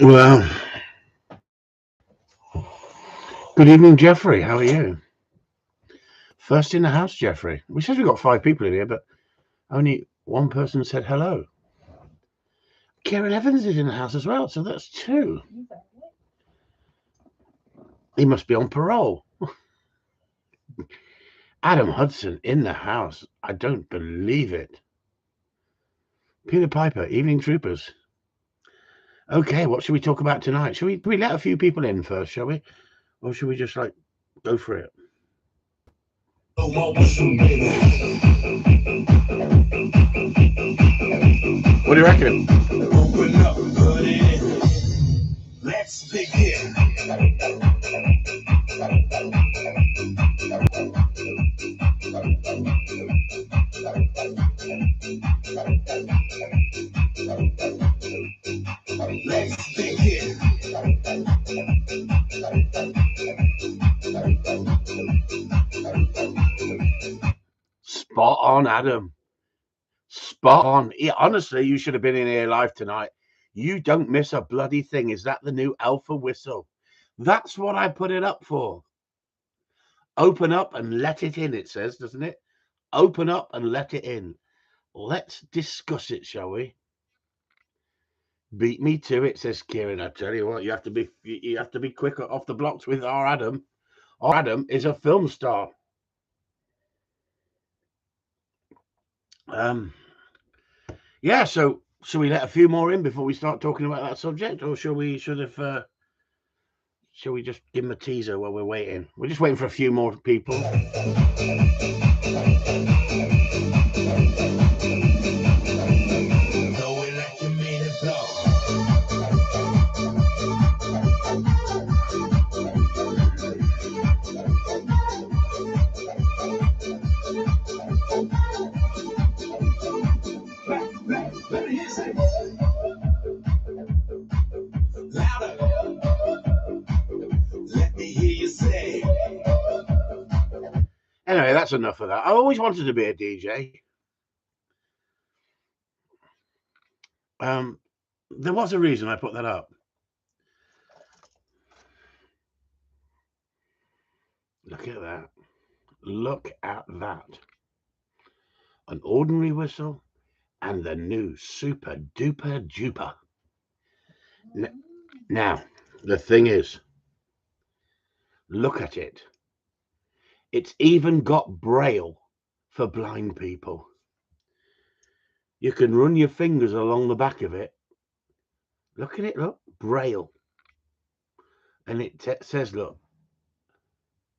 Well, good evening, Jeffrey. How are you? First in the house, Jeffrey. We said we've got 5 people in here, but only one person said hello. Kieran Evans is in the house as well, so that's 2. He must be on parole. Adam Hudson in the house. I don't believe it. Peter Piper, Evening Troopers. Okay, what should we talk about tonight? Should we let a few people in first, shall we? Or should we just go for it? What do you reckon? Open up, buddy. Let's begin. Let's begin. Spot on, Adam. Spot on. Yeah, honestly, you should have been in here live tonight. You don't miss a bloody thing. Is that the new Alpha whistle? That's what I put it up for. Open up and let it in, it says, doesn't it? Open up and let it in. Let's discuss it, shall we? Beat me to it, says Kieran. I tell you what, you have to be quick off the blocks with our Adam. Our Adam is a film star. Yeah, so should we let a few more in before we start talking about that subject, or shall we just give them a teaser while we're waiting? We're just waiting for a few more people. Anyway, that's enough of that. I always wanted to be a DJ. There was a reason I put that up. Look at that. Look at that. An ordinary whistle and the new super duper duper. Now, the thing is, look at it. It's even got braille for blind people. You can run your fingers along the back of it. Look at it, look, braille. And it says, look,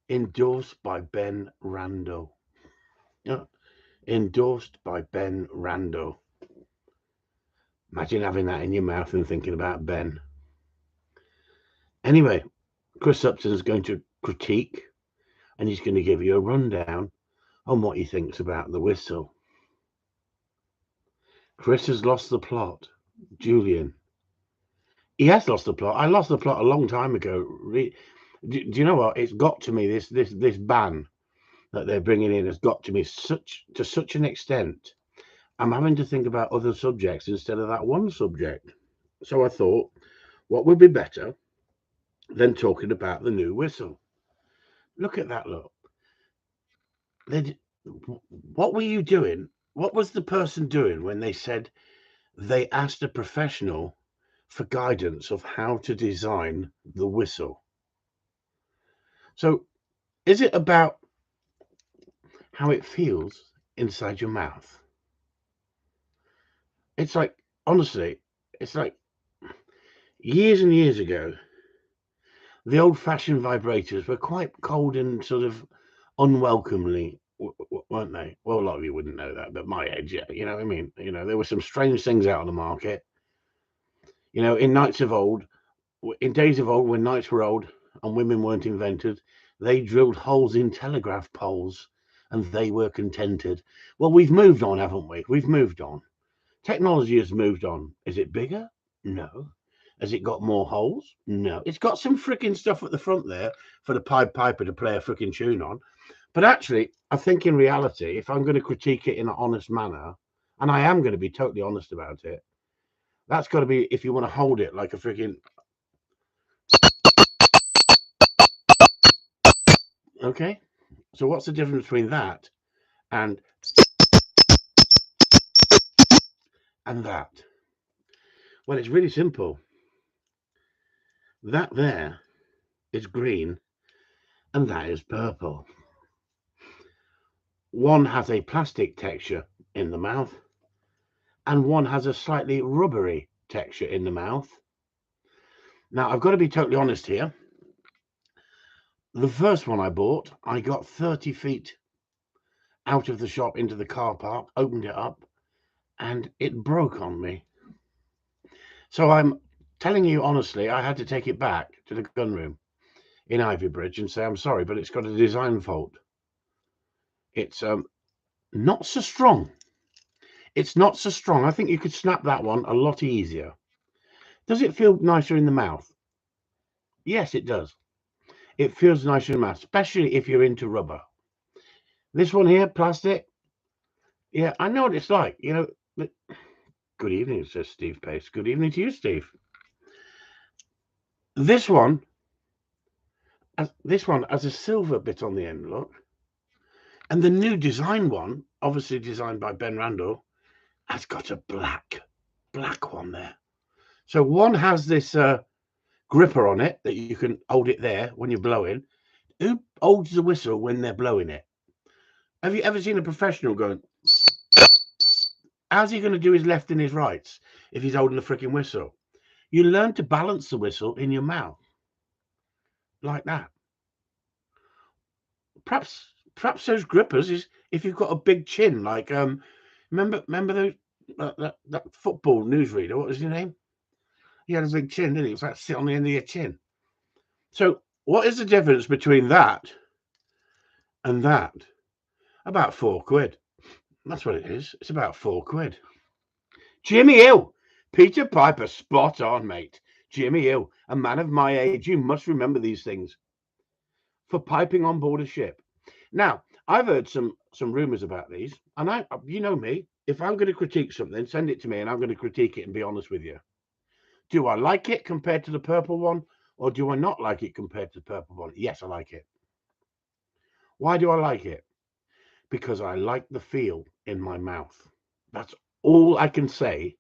endorsed by Ben Rando. Endorsed by Ben Rando. Imagine having that in your mouth and thinking about Ben. Anyway, Chris Upton is going to critique, and he's going to give you a rundown on what he thinks about the whistle. Chris has lost the plot. Julian. He has lost the plot. I lost the plot a long time ago. Do you know what? It's got to me, this ban that they're bringing in has got to me to such an extent. I'm having to think about other subjects instead of that one subject. So I thought, what would be better than talking about the new whistle? Look at that, look. What were you doing? What was the person doing when they said they asked a professional for guidance of how to design the whistle? So is it about how it feels inside your mouth? It's like, honestly, it's like years and years ago, the old-fashioned vibrators were quite cold and sort of unwelcomely, weren't they? Well, a lot of you wouldn't know that, but my age, yeah, you know what I mean? You know, there were some strange things out on the market. You know, in days of old, when nights were old and women weren't invented, they drilled holes in telegraph poles and they were contented. Well, we've moved on, haven't we? We've moved on. Technology has moved on. Is it bigger? No. Has it got more holes? No. It's got some freaking stuff at the front there for the Pied Piper to play a freaking tune on. But actually, I think in reality, if I'm going to critique it in an honest manner, and I am going to be totally honest about it, That's got to be if you want to hold it like a freaking... Okay, so what's the difference between that and that? Well, it's really simple. That there is green and that is purple. One has a plastic texture in the mouth and one has a slightly rubbery texture in the mouth. Now, I've got to be totally honest here. The first one I bought, I got 30 feet out of the shop into the car park, opened it up, and it broke on me. So I'm telling you honestly, I had to take it back to the gun room in Ivybridge and say, I'm sorry, but it's got a design fault. It's not so strong. It's not so strong. I think you could snap that one a lot easier. Does it feel nicer in the mouth? Yes, it does. It feels nicer in the mouth, especially if you're into rubber. This one here, plastic. Yeah, I know what it's like. You know, good evening, says Steve Pace. Good evening to you, Steve. This one has a silver bit on the end, look. And the new design one, obviously designed by Ben Randall, has got a black one there. So one has this gripper on it that you can hold it there when you're blowing. Who holds the whistle when they're blowing it? Have you ever seen a professional going? How's he going to do his left and his rights if he's holding the freaking whistle? You learn to balance the whistle in your mouth like that. Perhaps those grippers is if you've got a big chin, like remember those that football newsreader, what was his name? He had a big chin, didn't he? It was like sit on the end of your chin. So what is the difference between that and that? About £4. That's what it is. It's about £4. Jimmy Hill, Peter Piper, spot on, mate. Jimmy Hill, a man of my age, you must remember these things. For piping on board a ship. Now, I've heard some rumours about these, and you know me, if I'm going to critique something, send it to me and I'm going to critique it and be honest with you. Do I like it compared to the purple one, or do I not like it compared to the purple one? Yes, I like it. Why do I like it? Because I like the feel in my mouth. That's all I can say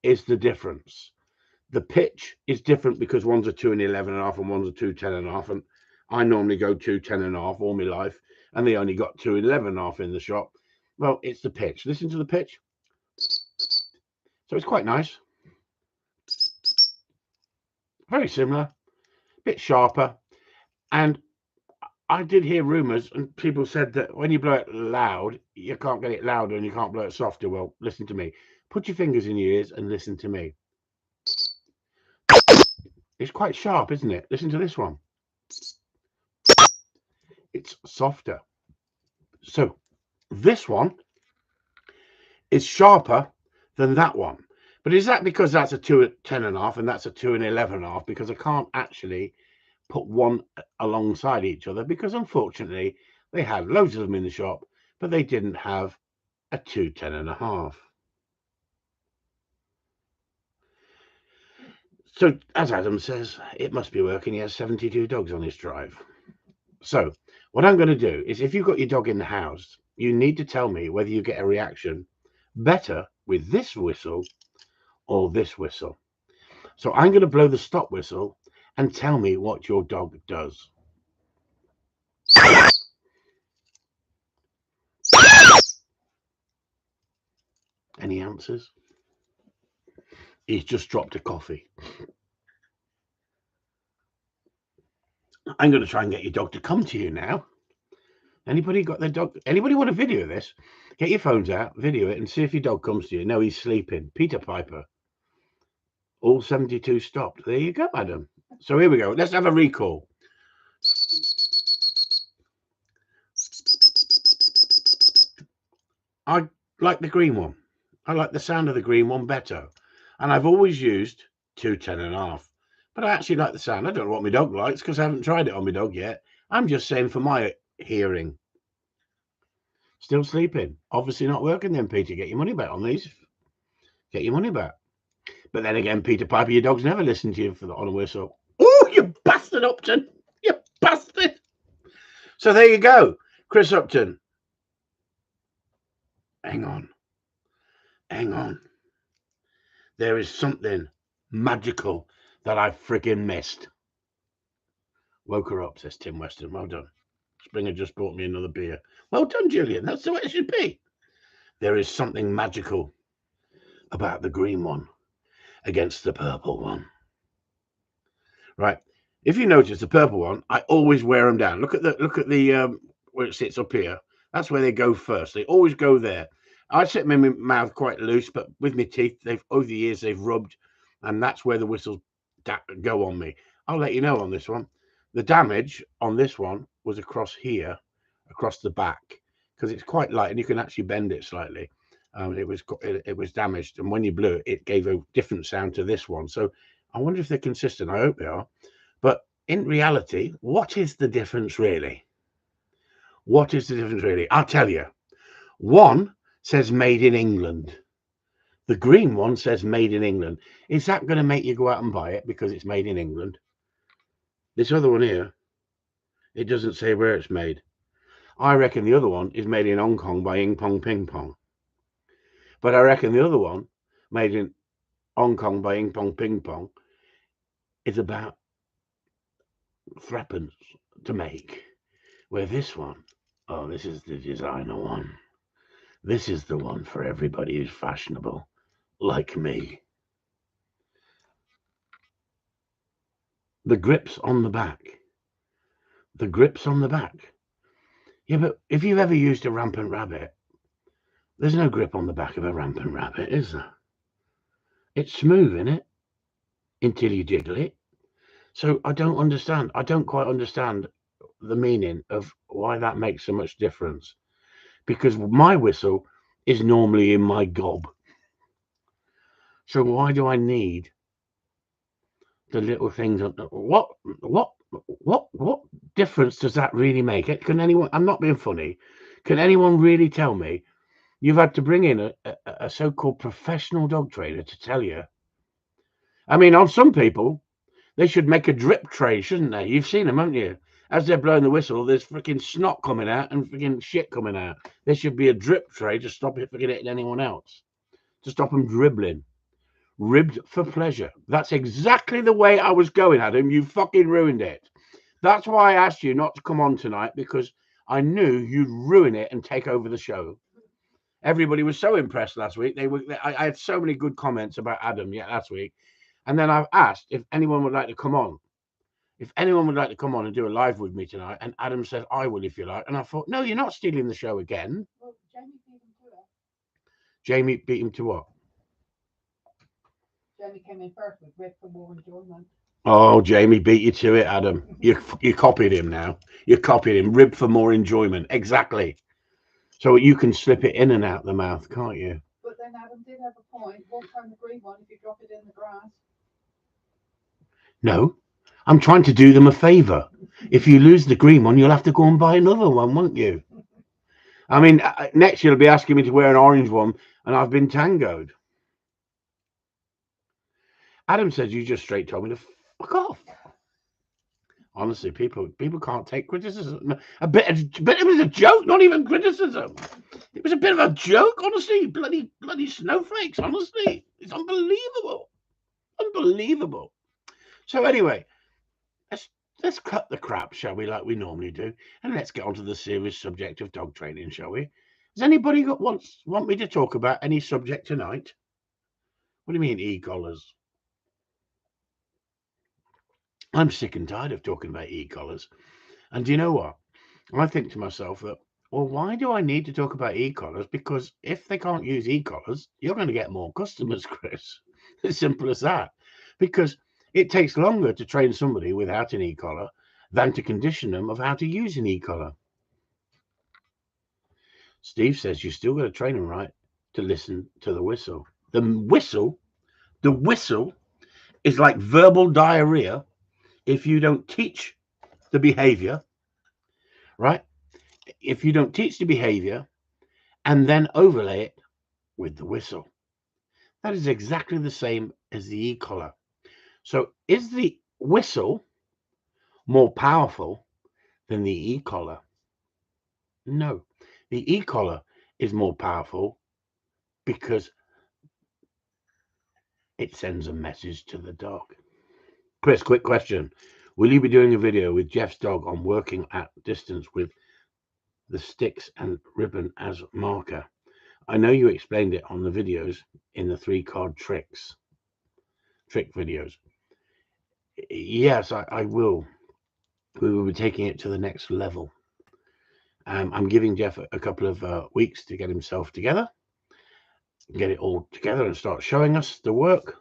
is the difference. The pitch is different because one's a 2 and 11.5 and one's a 2 10.5, and I normally go 2 10.5 all my life, and they only got 2 11.5 in the shop. Well, it's the pitch. Listen to the pitch. So it's quite nice. Very similar, a bit sharper. And I did hear rumours, and people said that when you blow it loud, you can't get it louder and you can't blow it softer. Well, listen to me. Put your fingers in your ears and listen to me. It's quite sharp, isn't it? Listen to this one. It's softer. So this one is sharper than that one. But is that because that's a 2 10.5 and that's a 2 and 11.5? Because I can't actually put one alongside each other, because unfortunately they had loads of them in the shop, but they didn't have a 2 10.5. So as Adam says, it must be working. He has 72 dogs on his drive. So what I'm going to do is, if you've got your dog in the house, you need to tell me whether you get a reaction better with this whistle or this whistle. So I'm going to blow the stop whistle and tell me what your dog does. Any answers? He's just dropped a coffee. I'm going to try and get your dog to come to you now. Anybody got their dog? Anybody want a video of this? Get your phones out, video it, and see if your dog comes to you. No, he's sleeping. Peter Piper. All 72 stopped. There you go, Adam. So here we go. Let's have a recall. I like the green one. I like the sound of the green one better. And I've always used 2 10.5. But I actually like the sound. I don't know what my dog likes because I haven't tried it on my dog yet. I'm just saying for my hearing. Still sleeping. Obviously not working then, Peter. Get your money back on these. Get your money back. But then again, Peter Piper, your dog's never listened to you on a whistle. Oh, you bastard, Upton! You bastard! So there you go, Chris Upton. Hang on. There is something magical that I friggin' missed. Woke her up, says Tim Weston. Well done. Springer just brought me another beer. Well done, Julian. That's the way it should be. There is something magical about the green one against the purple one. Right. If you notice the purple one, I always wear them down. Look at the where it sits up here. That's where they go first. They always go there. I sit my mouth quite loose, but with my teeth, they've over the years they've rubbed, and that's where the whistles go on me. I'll let you know on this one. The damage on this one was across here, across the back, because it's quite light and you can actually bend it slightly. It was damaged, and when you blew it, it gave a different sound to this one. So I wonder if they're consistent. I hope they are. But in reality, what is the difference really? What is the difference really? I'll tell you. One says made in England. The green one says made in England. Is that going to make you go out and buy it because it's made in England? This other one here, it doesn't say where it's made. I reckon the other one is made in Hong Kong by Ing Pong Ping Pong. But I reckon the other one, made in Hong Kong by Ing Pong Ping Pong, is about threepence to make. Where this one, oh, this is the designer one. This is the one for everybody who's fashionable, like me. The grips on the back. The grips on the back. Yeah, but if you've ever used a rampant rabbit, there's no grip on the back of a rampant rabbit, is there? It's smooth, isn't it? Until you jiggle it. So I don't understand. I don't quite understand the meaning of why that makes so much difference. Because my whistle is normally in my gob. So why do I need the little things? What difference does that really make? Can anyone? I'm not being funny. Can anyone really tell me? You've had to bring in a so-called professional dog trainer to tell you. I mean, on some people, they should make a drip tray, shouldn't they? You've seen them, haven't you? As they're blowing the whistle, there's freaking snot coming out and freaking shit coming out. There should be a drip tray to stop it from hitting anyone else, to stop them dribbling. Ribbed for pleasure. That's exactly the way I was going, Adam. You fucking ruined it. That's why I asked you not to come on tonight, because I knew you'd ruin it and take over the show. Everybody was so impressed last week. I had so many good comments about Adam last week. And then I've asked if anyone would like to come on. If anyone would like to come on and do a live with me tonight. And Adam said, I will if you like. And I thought, no, you're not stealing the show again. Well, Jamie beat him to it. Jamie beat him to what? Jamie came in first with Red for More Enjoyment. Oh, Jamie beat you to it, Adam. You copied him now. You copied him. Rib for more enjoyment. Exactly. So you can slip it in and out the mouth, can't you? But then Adam did have a point. Won't turn the green one if you drop it in the grass. No, I'm trying to do them a favour. If you lose the green one, you'll have to go and buy another one, won't you? I mean, next you'll be asking me to wear an orange one, and I've been tangoed. Adam says you just straight told me to fuck off. Honestly, people can't take criticism. A bit it was a joke, not even criticism. It was a bit of a joke, honestly. Bloody snowflakes, honestly. It's unbelievable. Unbelievable. So anyway, let's cut the crap, shall we, like we normally do, and let's get on to the serious subject of dog training, shall we? Has anybody want me to talk about any subject tonight? What do you mean, e-collars? I'm sick and tired of talking about e-collars. And do you know what? I think to myself that, well, why do I need to talk about e-collars? Because if they can't use e-collars, you're going to get more customers, Chris. As simple as that. Because it takes longer to train somebody without an e-collar than to condition them of how to use an e-collar. Steve says you still got to train them right to listen to the whistle. The whistle is like verbal diarrhea if you don't teach the behavior, right? If you don't teach the behavior and then overlay it with the whistle. That is exactly the same is the e-collar. So is the whistle more powerful than the e-collar? No, the e-collar is more powerful because it sends a message to the dog. Chris, quick question. Will you be doing a video with Jeff's dog on working at distance with the sticks and ribbon as marker? I know you explained it on the videos in the 3-card trick videos. Yes, I will. We will be taking it to the next level. I'm giving Jeff a couple of weeks to get himself together, get it all together and start showing us the work,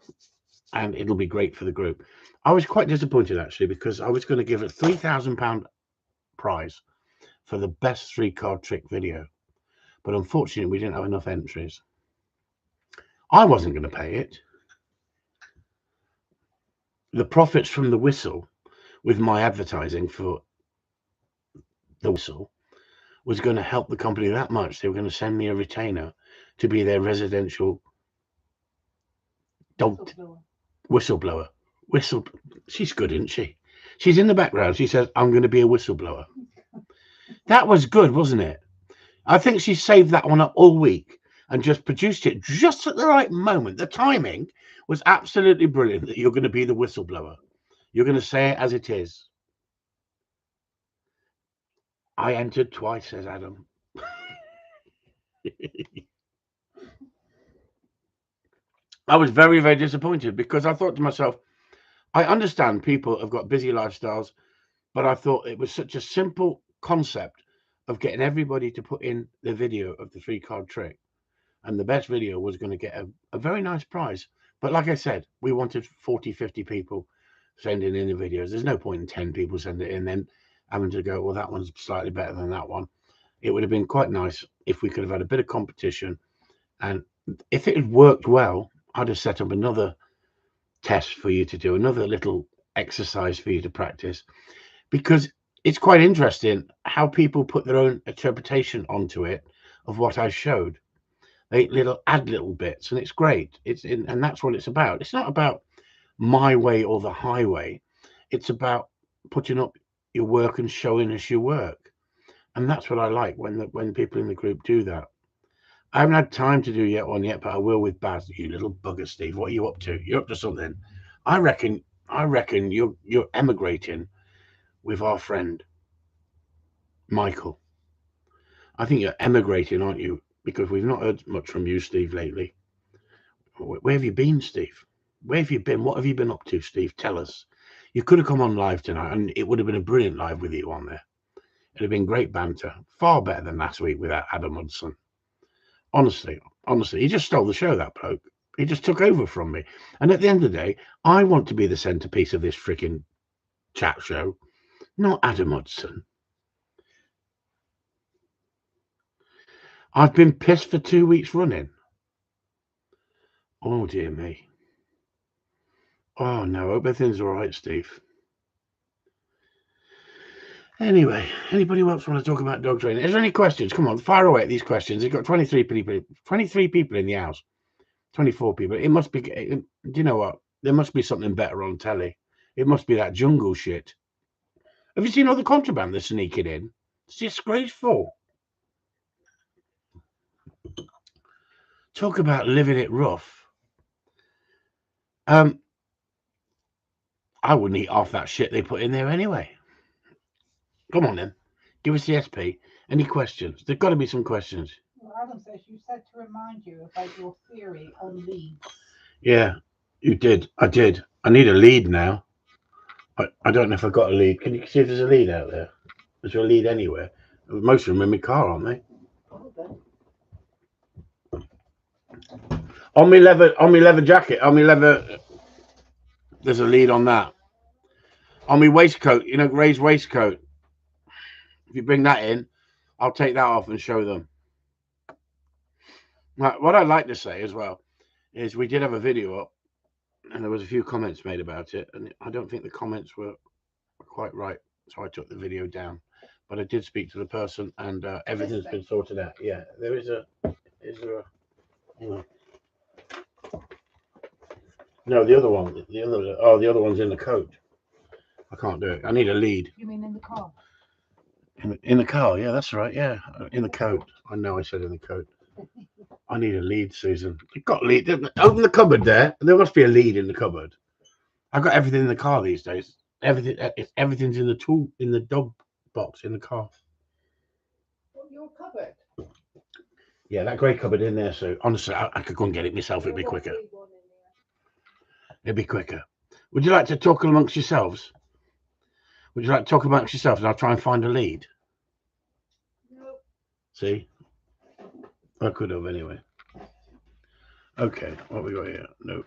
and it'll be great for the group. I was quite disappointed actually because I was going to give a £3,000 prize for the best 3-card trick video, but unfortunately we didn't have enough entries. I wasn't going to pay it. The profits from the whistle, with my advertising for the whistle, was going to help the company that much. They were going to send me a retainer to be their residential dog whistleblower. She's good, isn't she? She's in the background. She says, I'm going to be a whistleblower. That was good, wasn't it? I think she saved that one up all week and just produced it just at the right moment. The timing was absolutely brilliant that you're going to be the whistleblower. You're going to say it as it is. I entered twice, says Adam. I was very, very disappointed because I thought to myself, I understand people have got busy lifestyles, but I thought it was such a simple concept of getting everybody to put in the video of the 3-card trick. And the best video was going to get a very nice prize. But like I said, we wanted 40, 50 people sending in the videos. There's no point in 10 people sending it in, then having to go, well, that one's slightly better than that one. It would have been quite nice if we could have had a bit of competition. And if it had worked well, I'd have set up another test for you to do, another little exercise for you to practice, because it's quite interesting how people put their own interpretation onto it of what I showed. They add little bits, and it's great. And that's what it's about. It's not about my way or the highway. It's about putting up your work and showing us your work. And that's what I like when people in the group do that. I haven't had time to do one yet, but I will with Baz. You little bugger, Steve. What are you up to? You're up to something. I reckon you're emigrating with our friend Michael. I think you're emigrating, aren't you? Because we've not heard much from you, Steve, lately. Where have you been, Steve? Where have you been? What have you been up to, Steve? Tell us. You could have come on live tonight, and it would have been a brilliant live with you on there. It'd have been great banter. Far better than last week with Adam Hudson. Honestly, he just stole the show, that bloke. He just took over from me. And at the end of the day, I want to be the centerpiece of this freaking chat show, not Adam Hudson. I've been pissed for 2 weeks running. Oh, dear me. Oh, no. Hope everything's all right, Steve. Anyway, anybody else want to talk about dog training? Is there any questions? Come on, fire away at these questions. They've got 23 people in the house. 24 people. It must be, do you know what? There must be something better on telly. It must be that jungle shit. Have you seen all the contraband they're sneaking in? It's disgraceful. Talk about living it rough. I wouldn't eat half that shit they put in there anyway. Come on then. Give us the SP. Any questions? There's got to be some questions. Well, Adam says you said to remind you about your theory on leads. Yeah, you did. I did. I need a lead now. I don't know if I got a lead. Can you see if there's a lead out there? Is there a lead anywhere? Most of them in my car, aren't they? On my leather jacket, on my leather, there's a lead on that. On my waistcoat, Ray's waistcoat. If you bring that in, I'll take that off and show them. Now, what I'd like to say as well is we did have a video up, and there was a few comments made about it, and I don't think the comments were quite right, so I took the video down. But I did speak to the person, and everything's been sorted out. Yeah, there is a. Is there a? Hang on. No, the other one. The other one's in the coat. I can't do it. I need a lead. You mean in the car? In the car, yeah, that's right. Yeah, in the coat. I know I said in the coat. I need a lead, Susan. You've got lead. Open the cupboard there. There must be a lead in the cupboard. I've got everything in the car these days. Everything's in the tool in the dog box in the car. What, your cupboard? Yeah, that grey cupboard in there. So honestly, I could go and get it myself. It'd be quicker. It'd be quicker. Would you like to talk amongst yourselves? Would you like to talk amongst yourselves, and I'll try and find a lead? No. See, I could have anyway. Okay, what we got here? Nope.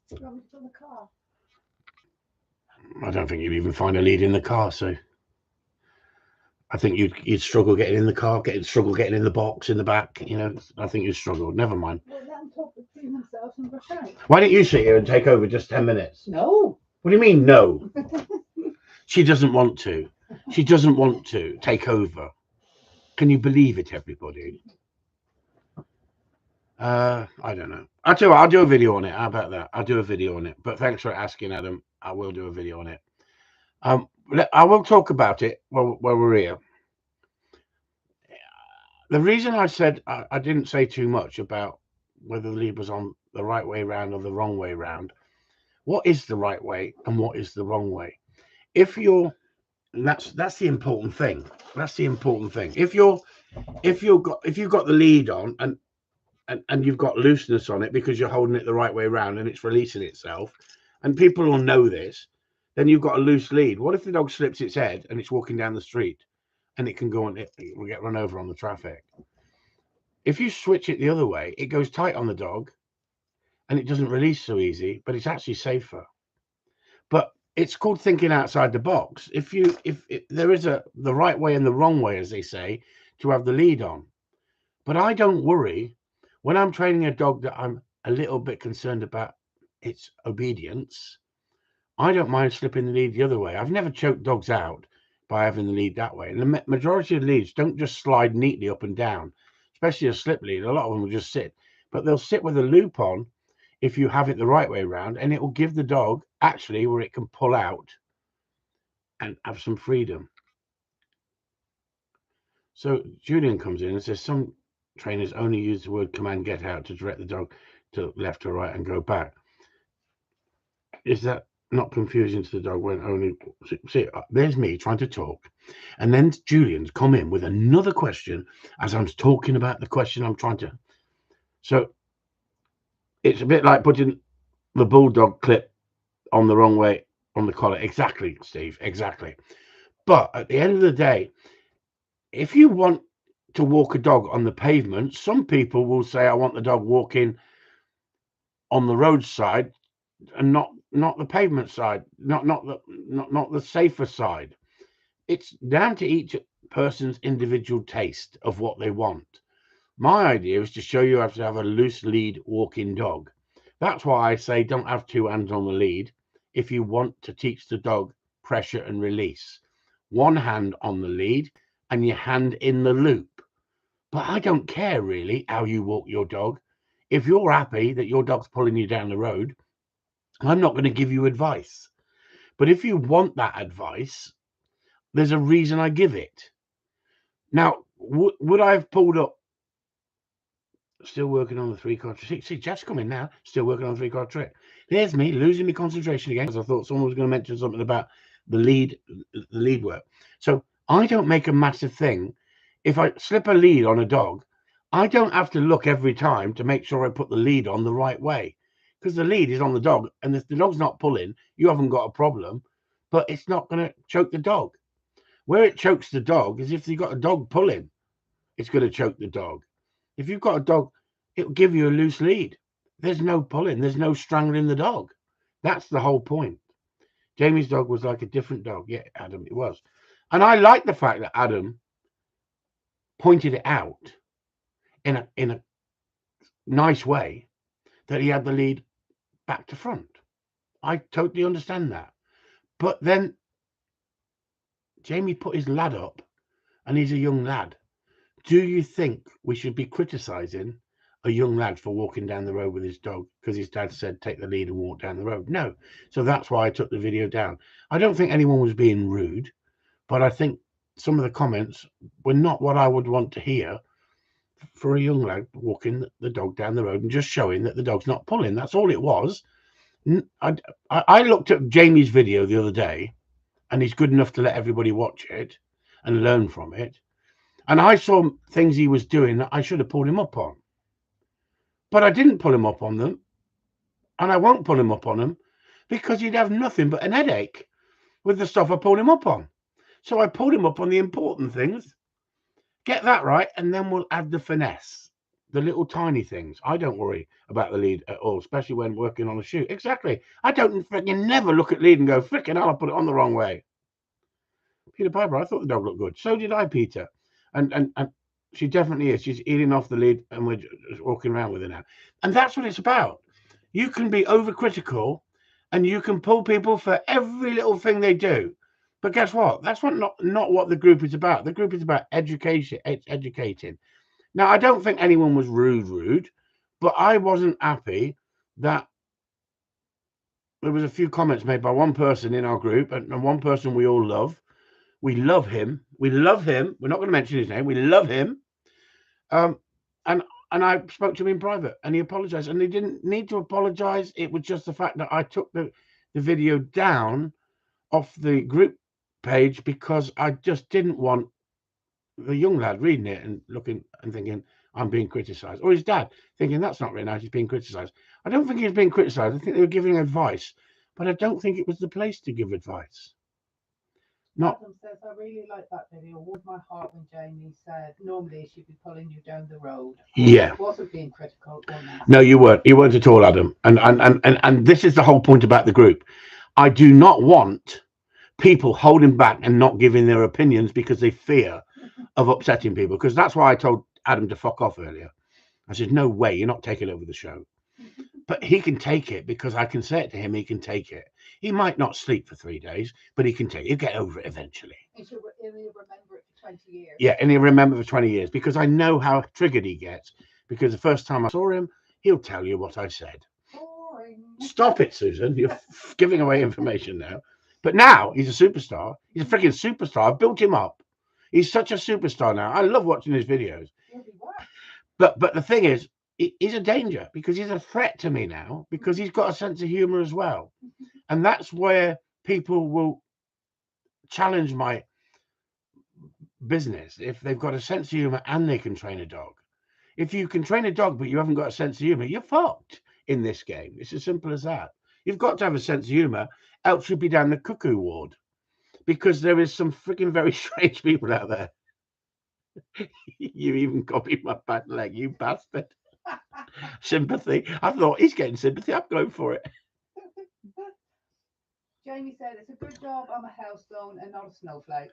Do you want me to fill the car? I don't think you'd even find a lead in the car. So I think you'd struggle getting in the car, struggle getting in the box in the back. You know, I think you'd struggle. Never mind. Well, let them talk between themselves and rush out. Why don't you sit here and take over just 10 minutes? No. What do you mean, no? She doesn't want to. She doesn't want to take over. Can you believe it, everybody? I don't know. I'll tell you what, I'll do a video on it. How about that? I'll do a video on it. But thanks for asking, Adam. I will do a video on it. I will talk about it while we're here. The reason I said I didn't say too much about whether the lead was on the right way round or the wrong way round. What is the right way and what is the wrong way? If you're that's the important thing. That's the important thing. If you've got the lead on and you've got looseness on it because you're holding it the right way around and it's releasing itself, and people will know this, then you've got a loose lead. What if the dog slips its head and it's walking down the street and it can go on, it will get run over on the traffic? If you switch it the other way, it goes tight on the dog and it doesn't release so easy, but it's actually safer. But it's called thinking outside the box. If there is the right way and the wrong way, as they say, to have the lead on. But I don't worry when I'm training a dog that I'm a little bit concerned about its obedience. I don't mind slipping the lead the other way. I've never choked dogs out by having the lead that way. And the majority of leads don't just slide neatly up and down, especially a slip lead. A lot of them will just sit, but they'll sit with a loop on if you have it the right way around, and it will give the dog actually where it can pull out and have some freedom. So Julian comes in and says some trainers only use the word command get out to direct the dog to left or right and go back. Is that not confusing to the dog when only see there's me trying to talk, and then Julian's come in with another question as I'm talking about the question I'm trying to. So it's a bit like putting the bulldog clip on the wrong way on the collar. Exactly, Steve, exactly. But at the end of the day, if you want to walk a dog on the pavement, some people will say I want the dog walking on the roadside and not the pavement side, not the safer side. It's down to each person's individual taste of what they want. My idea is to show you how to have a loose lead walking dog. That's why I say don't have two hands on the lead if you want to teach the dog pressure and release. One hand on the lead and your hand in the loop. But I don't care really how you walk your dog. If you're happy that your dog's pulling you down the road, I'm not going to give you advice. But if you want that advice, there's a reason I give it. Now, would I have pulled up? Still working on the 3-card trick. See, Jeff's coming now. Still working on the 3-card trick. There's me losing my concentration again because I thought someone was going to mention something about the lead work. So I don't make a massive thing. If I slip a lead on a dog, I don't have to look every time to make sure I put the lead on the right way, because the lead is on the dog, and if the dog's not pulling, you haven't got a problem, but it's not going to choke the dog. Where it chokes the dog is if you've got a dog pulling, it's going to choke the dog. If you've got a dog, it'll give you a loose lead. There's no pulling. There's no strangling the dog. That's the whole point. Jamie's dog was like a different dog. Yeah, Adam, it was. And I like the fact that Adam pointed it out in a nice way that he had the lead back to front. I totally understand that. But then Jamie put his lad up, and he's a young lad. Do you think we should be criticizing a young lad for walking down the road with his dog because his dad said take the lead and walk down the road. No. So that's why I took the video down. I don't think anyone was being rude, but I think some of the comments were not what I would want to hear for a young lad walking the dog down the road and just showing that the dog's not pulling. That's all it was. I looked at Jamie's video the other day, and he's good enough to let everybody watch it and learn from it. And I saw things he was doing that I should have pulled him up on. But I didn't pull him up on them, and I won't pull him up on them because he'd have nothing but an headache with the stuff I pulled him up on. So I pulled him up on the important things. Get that right, and then we'll add the finesse, the little tiny things. I don't worry about the lead at all, especially when working on a shoot. Exactly. I don't freaking never look at lead and go, freaking hell, I put it on the wrong way. Peter Piper, I thought the dog looked good. So did I, Peter. And she definitely is. She's eating off the lead, and we're just walking around with her now. And that's what it's about. You can be overcritical, and you can pull people for every little thing they do. But guess what? That's not what the group is about. The group is about education. It's educating. Now, I don't think anyone was rude, but I wasn't happy that there was a few comments made by one person in our group, and one person we all love. We love him. We love him. We're not going to mention his name. We love him. And I spoke to him in private, and he apologized. And he didn't need to apologize. It was just the fact that I took the video down off the group page because I just didn't want the young lad reading it and looking and thinking I'm being criticized, or his dad thinking that's not really nice, he's being criticized. I don't think he was being criticized. I think they were giving advice, but I don't think it was the place to give advice. Not Adam says, I really like that video. Warmed my heart when Jamie said normally she'd be pulling you down the road. Yeah. Wasn't being critical or nasty. No, you weren't. You weren't at all, Adam. And this is the whole point about the group. I do not want people holding back and not giving their opinions because they fear of upsetting people. Because that's why I told Adam to fuck off earlier. I said, no way, you're not taking over the show. But he can take it because I can say it to him. He can take it. He might not sleep for 3 days, but he can take it. He'll get over it eventually. He'll remember it for 20 years. Yeah, and he'll remember for 20 years because I know how triggered he gets. Because the first time I saw him, he'll tell you what I said. Boring. Stop it, Susan. You're giving away information now. But now he's a superstar. He's a freaking superstar. I've built him up. He's such a superstar now. I love watching his videos. But the thing is, he's a danger because he's a threat to me now because he's got a sense of humor as well. And that's where people will challenge my business if they've got a sense of humor and they can train a dog. If you can train a dog but you haven't got a sense of humor, you're fucked in this game. It's as simple as that. You've got to have a sense of humor, else you'll be down the cuckoo ward because there is some freaking very strange people out there. You even copied my back leg, you bastard. Sympathy. I thought he's getting sympathy. I'm going for it. Jamie said it's a good job I'm a hailstone and not a snowflake.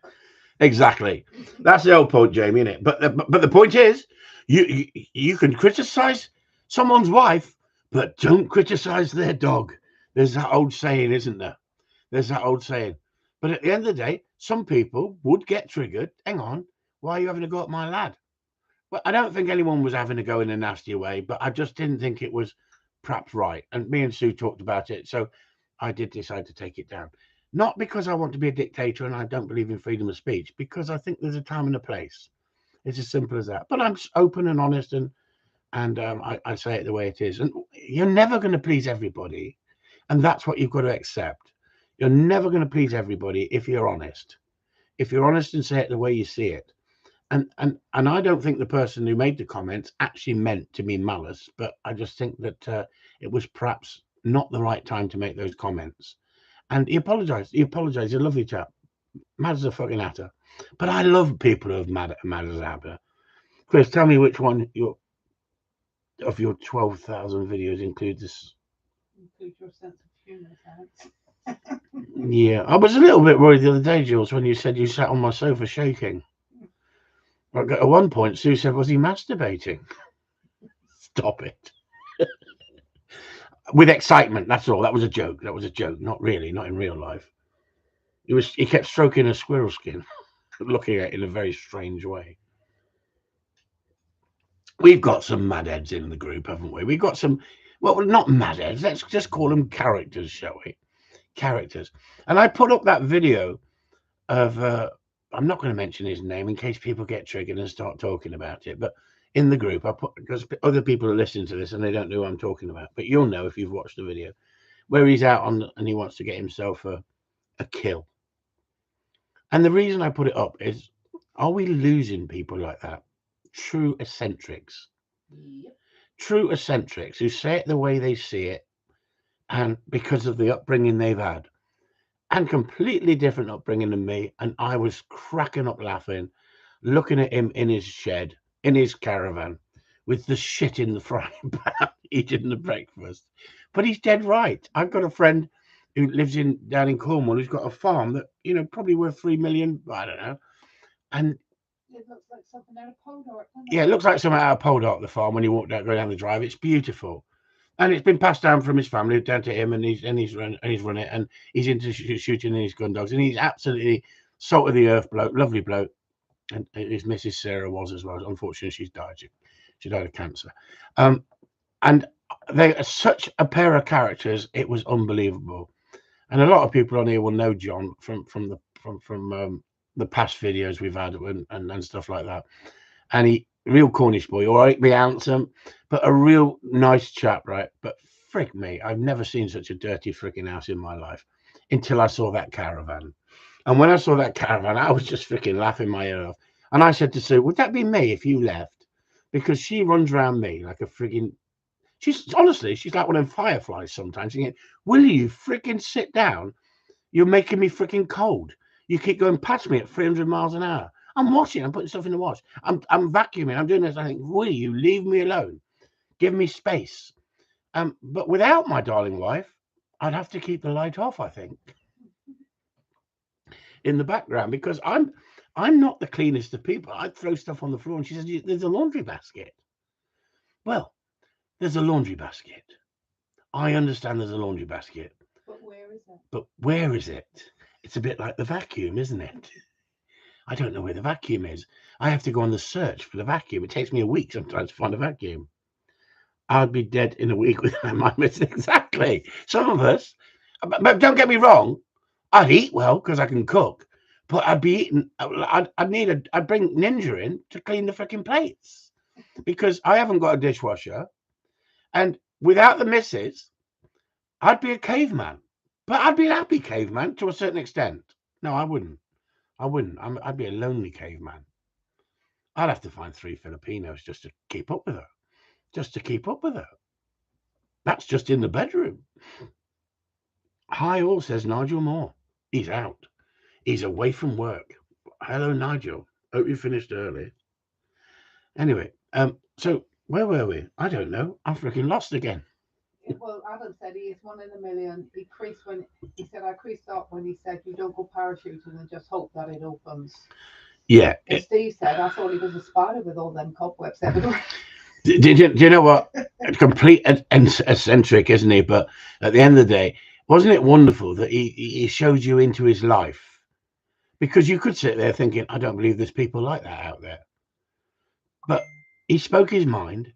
Exactly. That's the whole point, Jamie, isn't it? But the point is, you can criticize someone's wife, but don't criticize their dog. There's that old saying, isn't there? There's that old saying. But at the end of the day, some people would get triggered. Hang on, why are you having a go at my lad? Well, I don't think anyone was having a go in a nasty way, but I just didn't think it was perhaps right. And me and Sue talked about it, so I did decide to take it down. Not because I want to be a dictator and I don't believe in freedom of speech, because I think there's a time and a place. It's as simple as that. But I'm open and honest, and I say it the way it is. And you're never going to please everybody, and that's what you've got to accept. You're never going to please everybody if you're honest. If you're honest and say it the way you see it. And I don't think the person who made the comments actually meant to mean malice, but I just think that it was perhaps not the right time to make those comments. And he apologized. He's a lovely chap. Mad as a fucking hatter. But I love people who are mad as a hatter. Chris, tell me which one of your 12,000 videos include this. Include your sense of humour, Yeah, I was a little bit worried the other day, Jules, when you said you sat on my sofa shaking. At one point, Sue said, was he masturbating? Stop it. With excitement, that's all. That was a joke. Not really, not in real life. He kept stroking a squirrel skin, looking at it in a very strange way. we've got some mad heads in the group, haven't we? We've got some, well, not mad heads. Let's just call them characters, shall we? Characters. And I put up that video of, I'm not going to mention his name in case people get triggered and start talking about it. But in the group, I put, because other people are listening to this and they don't know who I'm talking about. But you'll know if you've watched the video where he's out on and he wants to get himself a kill. And the reason I put it up is, are we losing people like that? True eccentrics. Yep. True eccentrics who say it the way they see it, and because of the upbringing they've had, and completely different upbringing than me. And I was cracking up laughing, looking at him in his shed, in his caravan, with the shit in the frying pan, eating the breakfast. But he's dead right. I've got a friend who lives down in Cornwall who's got a farm that, you know, probably worth 3 million, I don't know. And it looks like something out of Poldark, doesn't it? Yeah, it looks like something out of Poldark, the farm, when you walk down, go down the drive. It's beautiful. And it's been passed down from his family down to him, and he's run it, and he's into shooting his gun dogs, and he's absolutely salt of the earth bloke, lovely bloke, and his Mrs. Sarah was as well. Unfortunately, she's died. She died of cancer. And they are such a pair of characters. It was unbelievable. And a lot of people on here will know John from the past videos we've had and stuff like that. And he, real Cornish boy, all right, be handsome, but a real nice chap, right? But frick me, I've never seen such a dirty freaking house in my life until I saw that caravan. And when I saw that caravan, I was just freaking laughing my ear off. And I said to Sue, would that be me if you left? Because she runs around me like a freaking, she's honestly, she's like one of them fireflies sometimes. Thinking, will you freaking sit down? You're making me freaking cold. You keep going past me at 300 miles an hour. I'm washing. I'm putting stuff in the wash. I'm vacuuming. I'm doing this. I think, will you leave me alone? Give me space. But without my darling wife, I'd have to keep the light off, I think, in the background, because I'm not the cleanest of people. I'd throw stuff on the floor, and she says, "There's a laundry basket." Well, there's a laundry basket. I understand there's a laundry basket. But where is it? But where is it? It's a bit like the vacuum, isn't it? I don't know where the vacuum is. I have to go on the search for the vacuum. It takes me a week sometimes to find a vacuum. I'd be dead in a week without my miss. Exactly. Some of us, but don't get me wrong, I'd eat well because I can cook, but I'd be eating. I'd bring Ninja in to clean the freaking plates because I haven't got a dishwasher, and without the missus, I'd be a caveman. But I'd be an happy caveman to a certain extent. No, I wouldn't. I'd be a lonely caveman. I'd have to find 3 Filipinos just to keep up with her. That's just in the bedroom. Hi all, says Nigel Moore. He's out. He's away from work. Hello, Nigel. Hope you finished early. Anyway, so where were we? I don't know. I'm freaking lost again. Well, Adam said he is 1 in a million. He creased when he said, I creased up when he said, you don't go parachuting and just hope that it opens. Yeah. And Steve said, I thought he was a spider with all them cobwebs everywhere. Do you know what? Complete eccentric, isn't he? But at the end of the day, wasn't it wonderful that he showed you into his life? Because you could sit there thinking, I don't believe there's people like that out there. But he spoke his mind.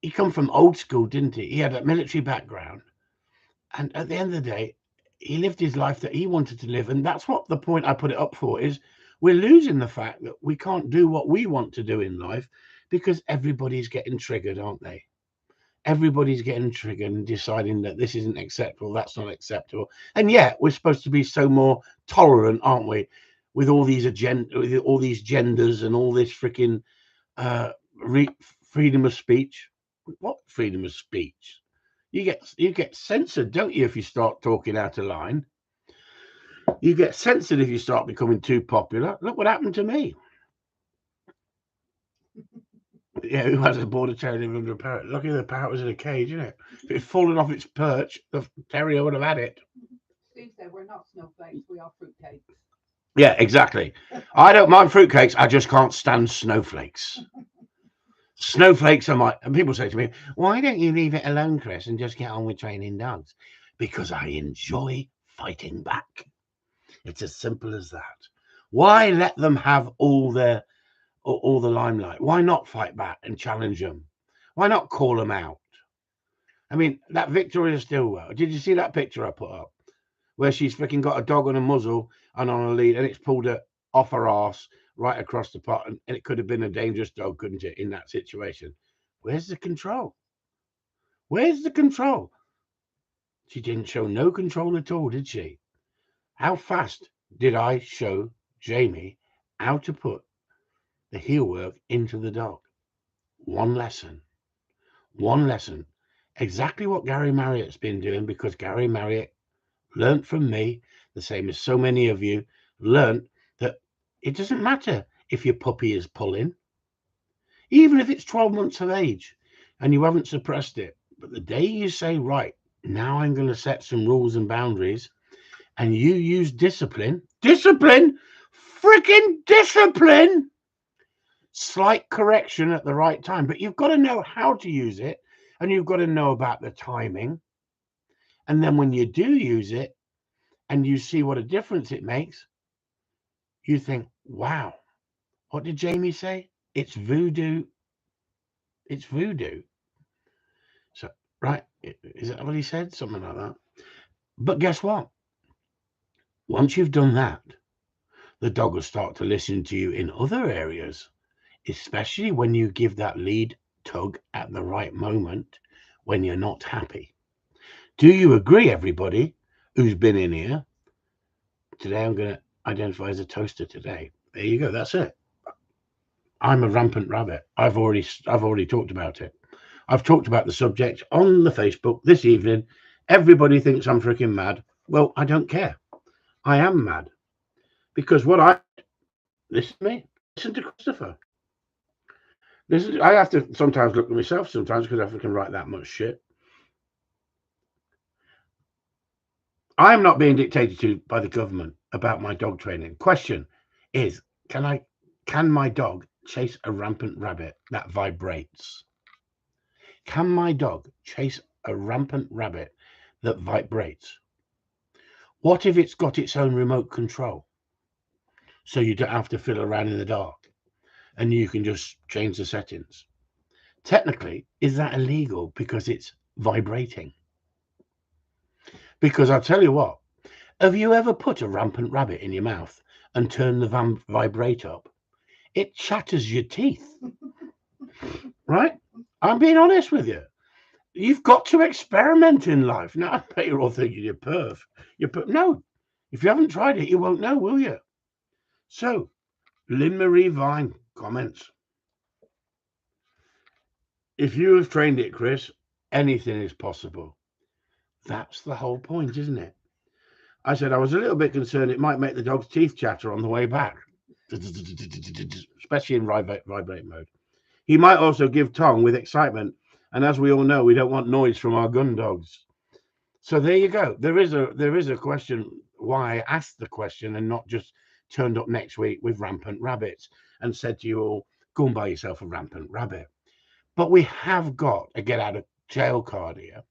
He come from old school, didn't he? He had a military background. And at the end of the day, he lived his life that he wanted to live. And that's what the point I put it up for is we're losing the fact that we can't do what we want to do in life because everybody's getting triggered, aren't they? Everybody's getting triggered and deciding that this isn't acceptable, that's not acceptable. And yet we're supposed to be so more tolerant, aren't we? With all these with all these genders and all this freaking freedom of speech. What freedom of speech? You get censored, don't you, if you start talking out of line? You get censored if you start becoming too popular. Look what happened to me. Yeah, who has a border terrier living under a parrot? Lucky the parrot was in a cage, isn't it? If it had fallen off its perch, the terrier would have had it. Steve said, we're not snowflakes, we are fruitcakes. Yeah, exactly. I don't mind fruitcakes. I just can't stand snowflakes. Snowflakes are my... And people say to me, why don't you leave it alone, Chris, and just get on with training dogs? Because I enjoy fighting back. It's as simple as that. Why let them have all their all the limelight? Why not fight back and challenge them? Why not call them out? I mean, that Victoria Stilwell, did you see that picture I put up where she's freaking got a dog on a muzzle and on a lead and it's pulled her off her arse right across the pot, and it could have been a dangerous dog, couldn't it, in that situation? Where's the control? Where's the control? She didn't show no control at all, did she? How fast did I show Jamie how to put the heel work into the dog? One lesson. One lesson. Exactly what Gary Marriott's been doing, because Gary Marriott learnt from me, the same as so many of you learnt, that it doesn't matter if your puppy is pulling, even if it's 12 months of age and you haven't suppressed it. But the day you say, right, now I'm going to set some rules and boundaries, and you use discipline, freaking discipline, slight correction at the right time, but you've got to know how to use it, and you've got to know about the timing. And then when you do use it and you see what a difference it makes, you think, wow, what did Jamie say? It's voodoo. It's voodoo. So, right, is that what he said? Something like that. But guess what? Once you've done that, the dog will start to listen to you in other areas, especially when you give that lead tug at the right moment when you're not happy. Do you agree, everybody who's been in here? Today I'm going to identify as a toaster today. There you go. That's it. I'm a rampant rabbit. I've already talked about it. I've talked about the subject on the Facebook this evening. Everybody thinks I'm freaking mad. Well, I don't care. I am mad. Because listen to me. Listen to Christopher. I have to sometimes look at myself sometimes because I freaking write that much shit. I'm not being dictated to by the government about my dog training. Question is, can my dog chase a rampant rabbit that vibrates? Can my dog chase a rampant rabbit that vibrates? What if it's got its own remote control? So you don't have to fiddle around in the dark and you can just change the settings. Technically, is that illegal because it's vibrating? Because I'll tell you what, have you ever put a rampant rabbit in your mouth and turned the vibrate up? It chatters your teeth, right? I'm being honest with you. You've got to experiment in life. Now, I bet you're all thinking you're perv. No, if you haven't tried it, you won't know, will you? So, Lynn Marie Vine comments. If you have trained it, Chris, anything is possible. That's the whole point, isn't it? I said I was a little bit concerned it might make the dog's teeth chatter on the way back, especially in vibrate mode. He might also give tongue with excitement, and as we all know, we don't want noise from our gun dogs. So there you go. There is a question why I asked the question and not just turned up next week with rampant rabbits and said to you all, go and buy yourself a rampant rabbit. But we have got a get out of jail card here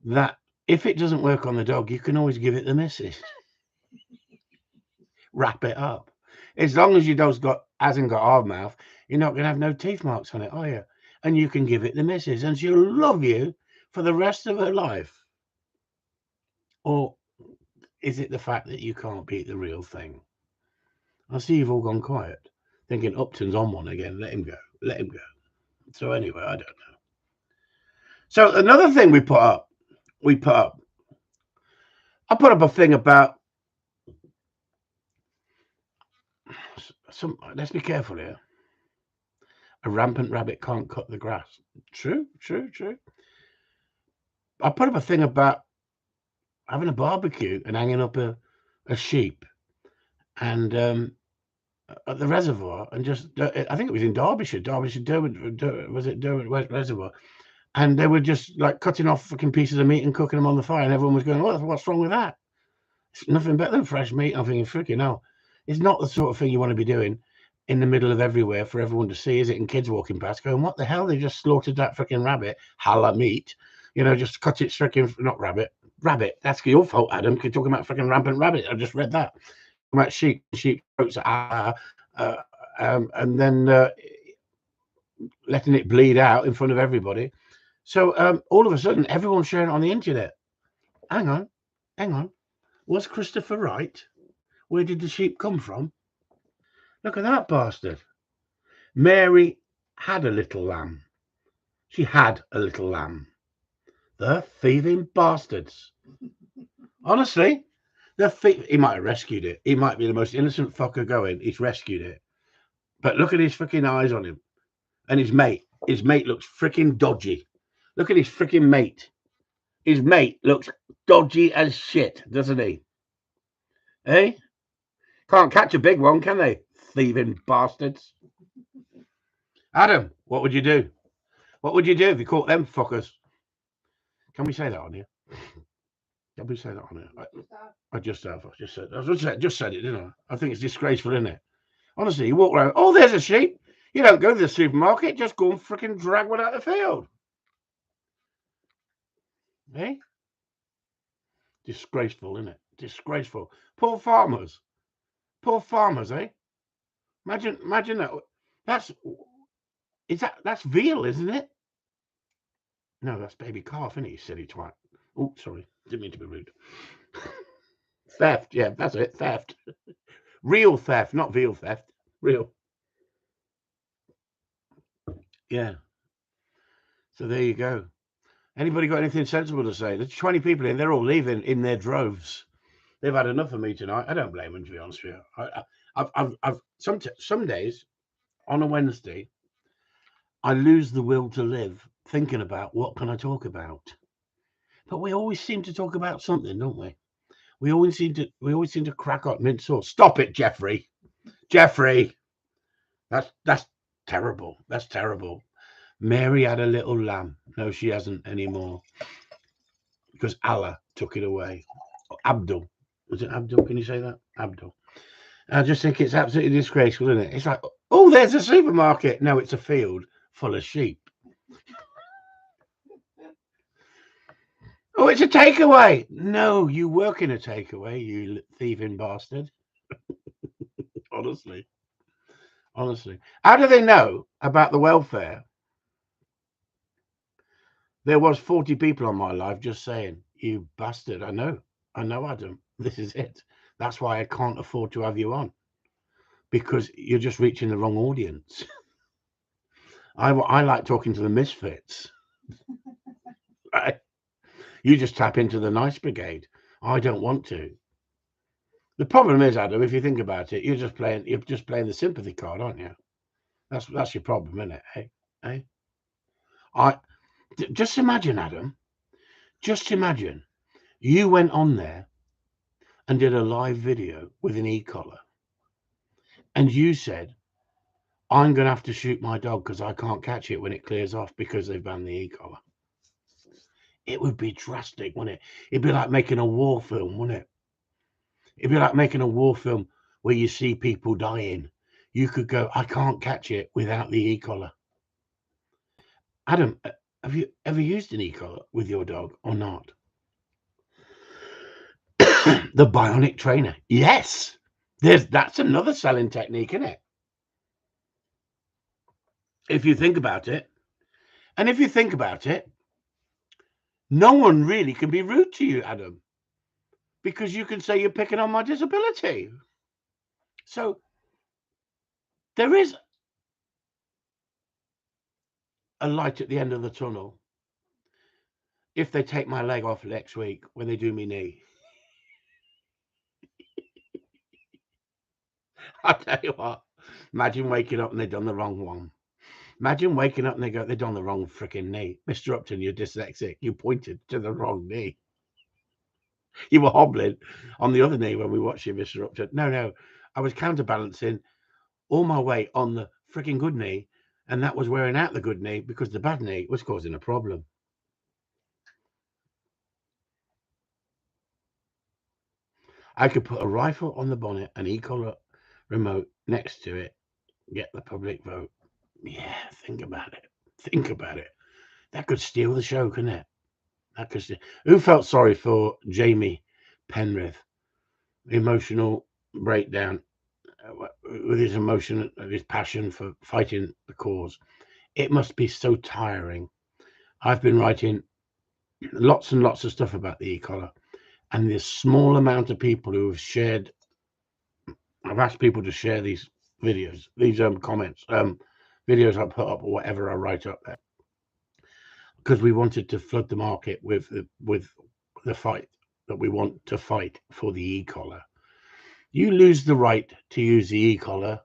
that if it doesn't work on the dog, you can always give it the missus. Wrap it up. As long as your dog's hasn't got hard mouth, you're not going to have no teeth marks on it, are you? And you can give it the missus and she'll love you for the rest of her life. Or is it the fact that you can't beat the real thing? I see you've all gone quiet, thinking Upton's on one again. Let him go. Let him go. So anyway, I don't know. So another thing I put up a thing about let's be careful here. A rampant rabbit can't cut the grass. True. I put up a thing about having a barbecue and hanging up a sheep and at the reservoir, and just I think it was in Derbyshire, Derwent Reservoir, and they were just like cutting off fucking pieces of meat and cooking them on the fire, and everyone was going, what's wrong with that? It's nothing better than fresh meat. I'm thinking, freaking hell, it's not the sort of thing you want to be doing in the middle of everywhere for everyone to see, is it? And kids walking past going, what the hell? They just slaughtered that freaking rabbit, halal meat, just cut it freaking, not rabbit. That's your fault, Adam, because you're talking about freaking rampant rabbit. I just read that. About sheep throats, and then letting it bleed out in front of everybody. So all of a sudden, everyone's sharing it on the internet. Hang on. Was Christopher right? Where did the sheep come from? Look at that bastard. Mary had a little lamb. She had a little lamb. The thieving bastards. Honestly, he might have rescued it. He might be the most innocent fucker going. He's rescued it. But look at his freaking eyes on him. And his mate. His mate looks freaking dodgy. Look at his freaking mate. His mate looks dodgy as shit, doesn't he? Eh? Can't catch a big one, can they? Thieving bastards. Adam, what would you do? What would you do if you caught them fuckers? Can we say that on here? Can we say that on here? I just said it, didn't I? I think it's disgraceful, isn't it? Honestly, you walk around, oh, there's a sheep. You don't go to the supermarket, just go and freaking drag one out of the field. Eh? Disgraceful, isn't it? Disgraceful. Poor farmers, eh? Imagine that. That's veal, isn't it? No, that's baby calf, isn't it, you silly twat? Oh, sorry, didn't mean to be rude. Theft, yeah, that's it, theft. Real theft, not veal theft. Real. Yeah. So there you go. Anybody got anything sensible to say? There's 20 people in. They're all leaving in their droves. They've had enough of me tonight. I don't blame them, to be honest with you. I've some days on a Wednesday, I lose the will to live, thinking about what can I talk about. But we always seem to talk about something, don't we? We always seem to crack up mint sauce. Stop it, Jeffrey. Jeffrey. That's terrible. That's terrible. Mary had a little lamb. No, she hasn't anymore. Because Allah took it away. Abdul. Was it Abdul? Can you say that? Abdul. I just think it's absolutely disgraceful, isn't it? It's like, oh, there's a supermarket. No, it's a field full of sheep. Oh, it's a takeaway. No, you work in a takeaway, you thieving bastard. Honestly. How do they know about the welfare? There was 40 people on my live just saying, you bastard. I know, Adam. This is it. That's why I can't afford to have you on. Because you're just reaching the wrong audience. I like talking to the misfits. Right? You just tap into the nice brigade. I don't want to. The problem is, Adam, if you think about it, you're just playing the sympathy card, aren't you? That's your problem, isn't it? Hey? Just imagine, Adam. Just imagine you went on there and did a live video with an e-collar, and you said, I'm going to have to shoot my dog because I can't catch it when it clears off because they've banned the e-collar. It would be drastic, wouldn't it? It'd be like making a war film, wouldn't it? It'd be like making a war film where you see people dying. You could go, I can't catch it without the e-collar. Adam, have you ever used an e-collar with your dog or not? The bionic trainer. Yes. That's another selling technique, isn't it? If you think about it. And if you think about it, no one really can be rude to you, Adam, because you can say you're picking on my disability. So there is a light at the end of the tunnel if they take my leg off next week when they do me knee. I tell you what, imagine waking up and they've done the wrong one. Imagine waking up and they've done the wrong freaking knee. Mr. Upton, you're dyslexic. You pointed to the wrong knee. You were hobbling on the other knee when we watched you, Mr. Upton. No, I was counterbalancing all my weight on the freaking good knee, and that was wearing out the good knee because the bad knee was causing a problem. I could put a rifle on the bonnet, an e-collar remote next to it, get the public vote. Yeah, think about it. That could steal the show, couldn't it? Who felt sorry for Jamie Penrith? Emotional breakdown. with his emotion and his passion for fighting the cause. It must be so tiring. I've been writing lots and lots of stuff about the e-collar, and this small amount of people who have shared. I've asked people to share these videos, these comments, videos I put up or whatever I write up there, because we wanted to flood the market with the fight that we want to fight for the e-collar. You lose the right to use the e-collar,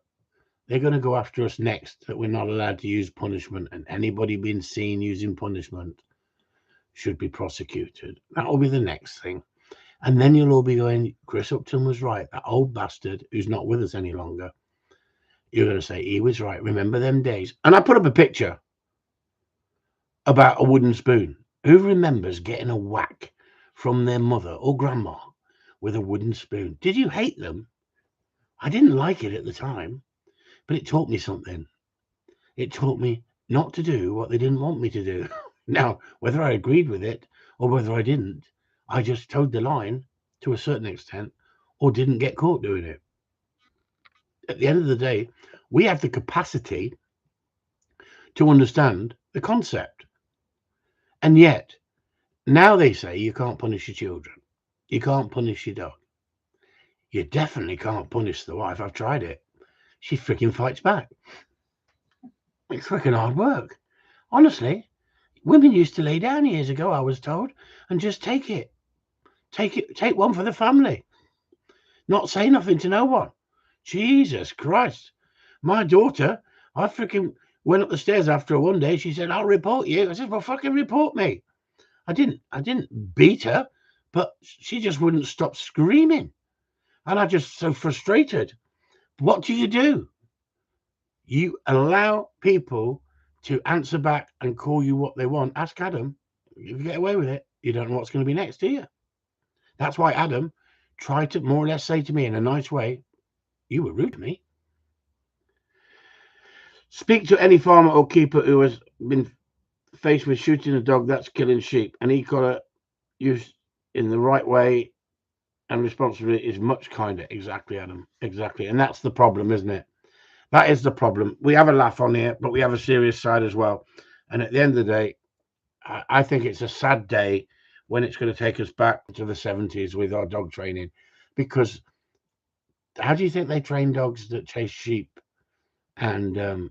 they're going to go after us next that we're not allowed to use punishment, and anybody being seen using punishment should be prosecuted. That will be the next thing. And then you'll all be going, Chris Upton was right. That old bastard who's not with us any longer. You're going to say, he was right. Remember them days? And I put up a picture about a wooden spoon. Who remembers getting a whack from their mother or grandma with a wooden spoon? Did you hate them? I didn't like it at the time, but it taught me something. It taught me not to do what they didn't want me to do. Now, whether I agreed with it or whether I didn't, I just towed the line to a certain extent or didn't get caught doing it. At the end of the day, we have the capacity to understand the concept. And yet, now they say you can't punish your children. You can't punish your dog. You definitely can't punish the wife. I've tried it. She freaking fights back. It's freaking hard work. Honestly, women used to lay down years ago, I was told, and just take it. Take one for the family. Not say nothing to no one. Jesus Christ. My daughter, I freaking went up the stairs after her one day. She said, I'll report you. I said, well, fucking report me. I didn't beat her, but she just wouldn't stop screaming. And I just so frustrated. What do? You allow people to answer back and call you what they want. Ask Adam. If you get away with it, you don't know what's going to be next, do you? That's why Adam tried to more or less say to me in a nice way, you were rude to me. Speak to any farmer or keeper who has been faced with shooting a dog that's killing sheep. An e-collar used in the right way and responsibly is much kinder. Exactly, Adam. Exactly. And that's the problem, isn't it? That is the problem. We have a laugh on here, but we have a serious side as well. And at the end of the day, I think it's a sad day when it's going to take us back to the 70s with our dog training. Because how do you think they train dogs that chase sheep? And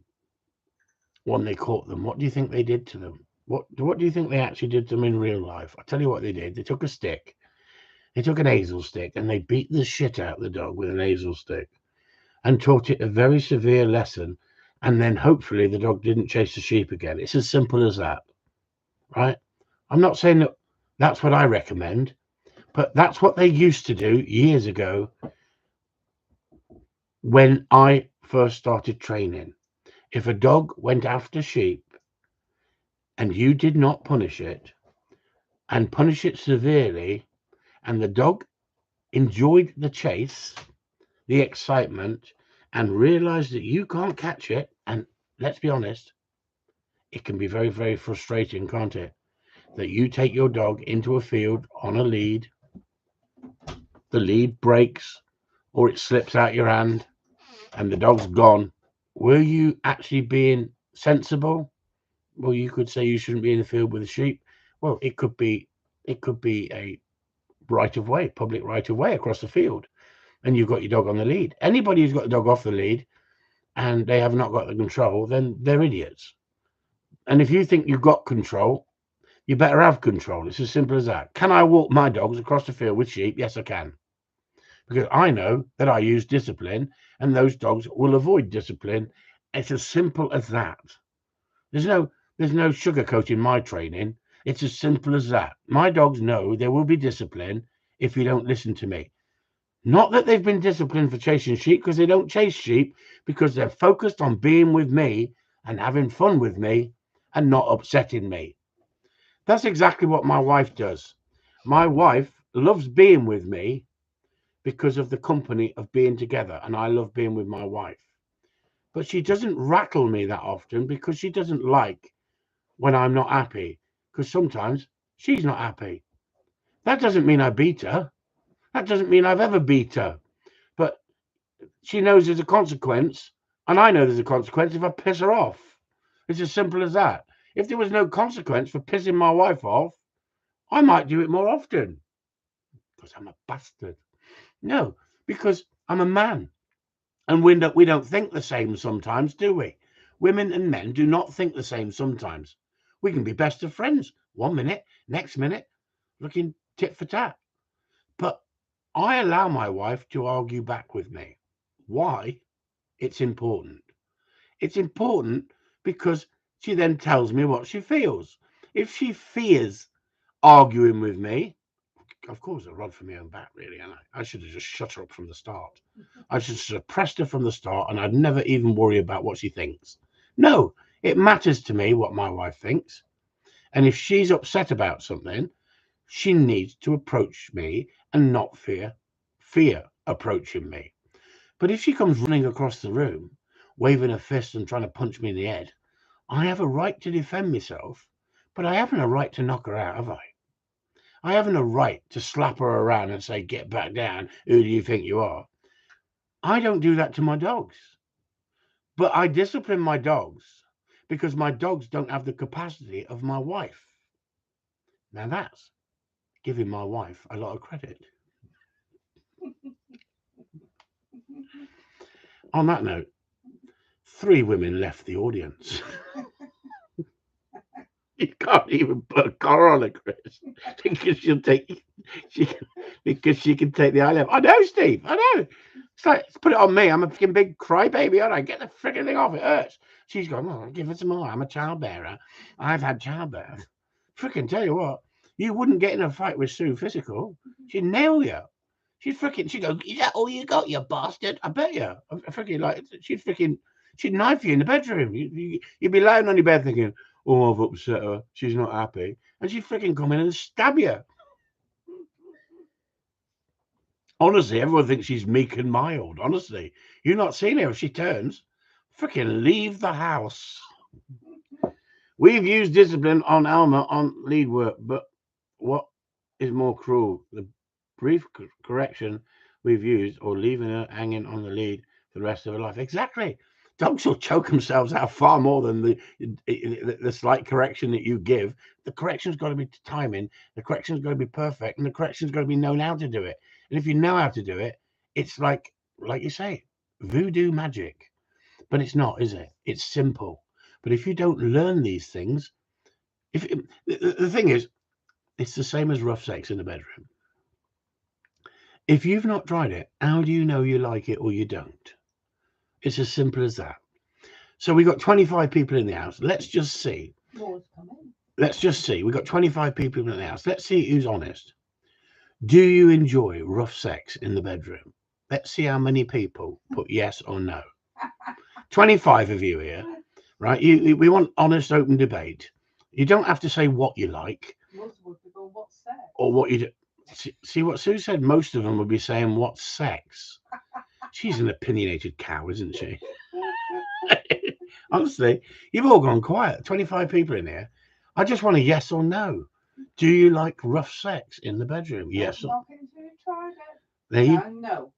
when they caught them, what do you think they did to them? What do you think they actually did to them in real life? I'll tell you what they did. They took a stick. They took an hazel stick and they beat the shit out of the dog with an hazel stick and taught it a very severe lesson. And then hopefully the dog didn't chase the sheep again. It's as simple as that, right? I'm not saying that that's what I recommend, but that's what they used to do years ago when I first started training. If a dog went after sheep and you did not punish it and punish it severely, and the dog enjoyed the chase, the excitement, and realized that you can't catch it, and let's be honest, it can be very, very frustrating, can't it? That you take your dog into a field on a lead, the lead breaks or it slips out your hand and the dog's gone. Were you actually being sensible? Well, you could say you shouldn't be in the field with the sheep. Well, it could be a right of way, public right of way across the field, and you've got your dog on the lead. Anybody who's got a dog off the lead and they have not got the control, then they're idiots. And if you think you've got control, you better have control. It's as simple as that. Can I walk my dogs across the field with sheep? Yes, I can. Because I know that I use discipline and those dogs will avoid discipline. It's as simple as that. There's no sugarcoating my training. It's as simple as that. My dogs know there will be discipline if you don't listen to me. Not that they've been disciplined for chasing sheep, because they don't chase sheep, because they're focused on being with me and having fun with me and not upsetting me. That's exactly what my wife does. My wife loves being with me because of the company of being together, and I love being with my wife. But she doesn't rattle me that often because she doesn't like when I'm not happy, because sometimes she's not happy. That doesn't mean I beat her. That doesn't mean I've ever beat her. But she knows there's a consequence, and I know there's a consequence if I piss her off. It's as simple as that. If there was no consequence for pissing my wife off, I might do it more often because I'm a bastard. No, because I'm a man, and we don't think the same sometimes, do we? Women and men do not think the same sometimes. We can be best of friends 1 minute, next minute, looking tit for tat. But I allow my wife to argue back with me. Why? It's important. It's important because she then tells me what she feels. If she fears arguing with me, of course, a rod for my own back, really. And I should have just shut her up from the start. I should have suppressed her from the start, and I'd never even worry about what she thinks. No, it matters to me what my wife thinks. And if she's upset about something, she needs to approach me and not fear approaching me. But if she comes running across the room, waving her fist and trying to punch me in the head, I have a right to defend myself, but I haven't a right to knock her out, have I? I haven't a right to slap her around and say, get back down. Who do you think you are? I don't do that to my dogs. But I discipline my dogs because my dogs don't have the capacity of my wife. Now that's giving my wife a lot of credit. On that note, 3 women left the audience. You can't even put a collar on her, Chris, because she can take the eye level. I know, Steve. I know. It's like, put it on me. I'm a fucking big crybaby, aren't I? Get the freaking thing off. It hurts. She's going, oh, give it some more. I'm a childbearer. I've had childbirth. Freaking tell you what, you wouldn't get in a fight with Sue physical. She'd nail you. She'd go, is that all you got, you bastard? I bet you. She'd knife you in the bedroom. You'd be lying on your bed thinking, oh, I've upset her. She's not happy. And she'd freaking come in and stab you. Honestly, everyone thinks she's meek and mild. Honestly, you're not seeing her if she turns. Freaking leave the house. We've used discipline on Alma on lead work, but what is more cruel? The brief correction we've used or leaving her hanging on the lead for the rest of her life? Exactly. Dogs will choke themselves out far more than the slight correction that you give. The correction's got to be timing. The correction's got to be perfect, and the correction's got to be known how to do it. And if you know how to do it, it's like you say, voodoo magic. But it's not, is it? It's simple. But if you don't learn these things, the thing is, it's the same as rough sex in the bedroom. If you've not tried it, how do you know you like it or you don't? It's as simple as that. So we got 25 people in the house. Let's just see. Let's just see. We got 25 people in the house. Let's see who's honest. Do you enjoy rough sex in the bedroom? Let's see how many people put yes or no. 25 of you here, right? We want honest, open debate. You don't have to say what you like. Most would go, what's sex? Or what you do. See what Sue said? Most of them would be saying, what's sex? She's an opinionated cow, isn't she? Honestly, you've all gone quiet. 25 people in here. I just want a yes or no. Do you like rough sex in the bedroom? Yes or no? No.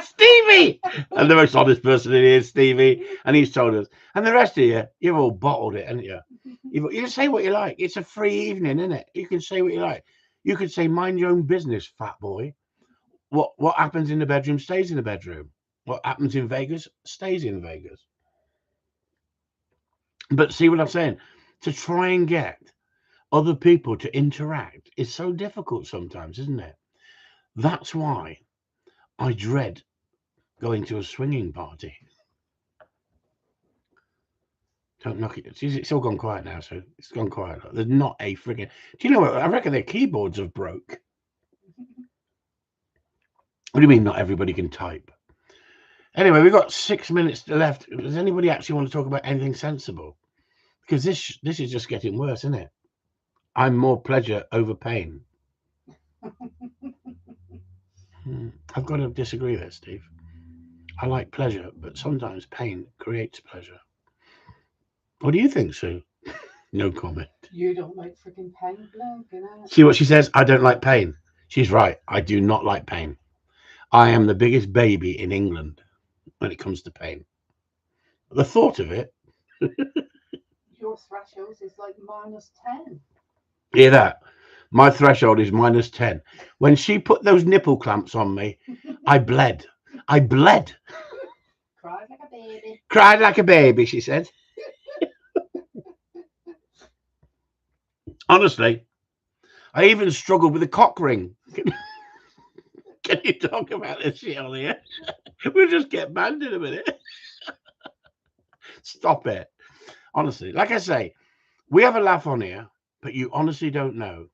Stevie! And the most honest person in here is Stevie. And he's told us. And the rest of you, you've all bottled it, haven't you? You can say what you like. It's a free evening, isn't it? You can say what you like. You could say, mind your own business, fat boy. What happens in the bedroom stays in the bedroom. What happens in Vegas stays in Vegas. But see what I'm saying? To try and get other people to interact is so difficult sometimes, isn't it? That's why I dread going to a swinging party. Don't knock it. It's all gone quiet now, so it's gone quiet. There's not a friggin'... Do you know what? I reckon their keyboards have broke. What do you mean not everybody can type? Anyway, we've got 6 minutes left. Does anybody actually want to talk about anything sensible? Because this is just getting worse, isn't it? I'm more pleasure over pain. I've got to disagree there, Steve. I like pleasure, but sometimes pain creates pleasure. What do you think, Sue? No comment. You don't like freaking pain, bloke, you know? See what she says? I don't like pain. She's right. I do not like pain. I am the biggest baby in England when it comes to pain. The thought of it, Your threshold is like -10. hear that? My threshold is -10. When she put those nipple clamps on me, I bled. I bled. Cried like a baby. Cried like a baby, she said. Honestly, I even struggled with a cock ring. Can you talk about this shit on here? We'll just get banned in a minute. Stop it. Honestly, like I say, we have a laugh on here, but you honestly don't know.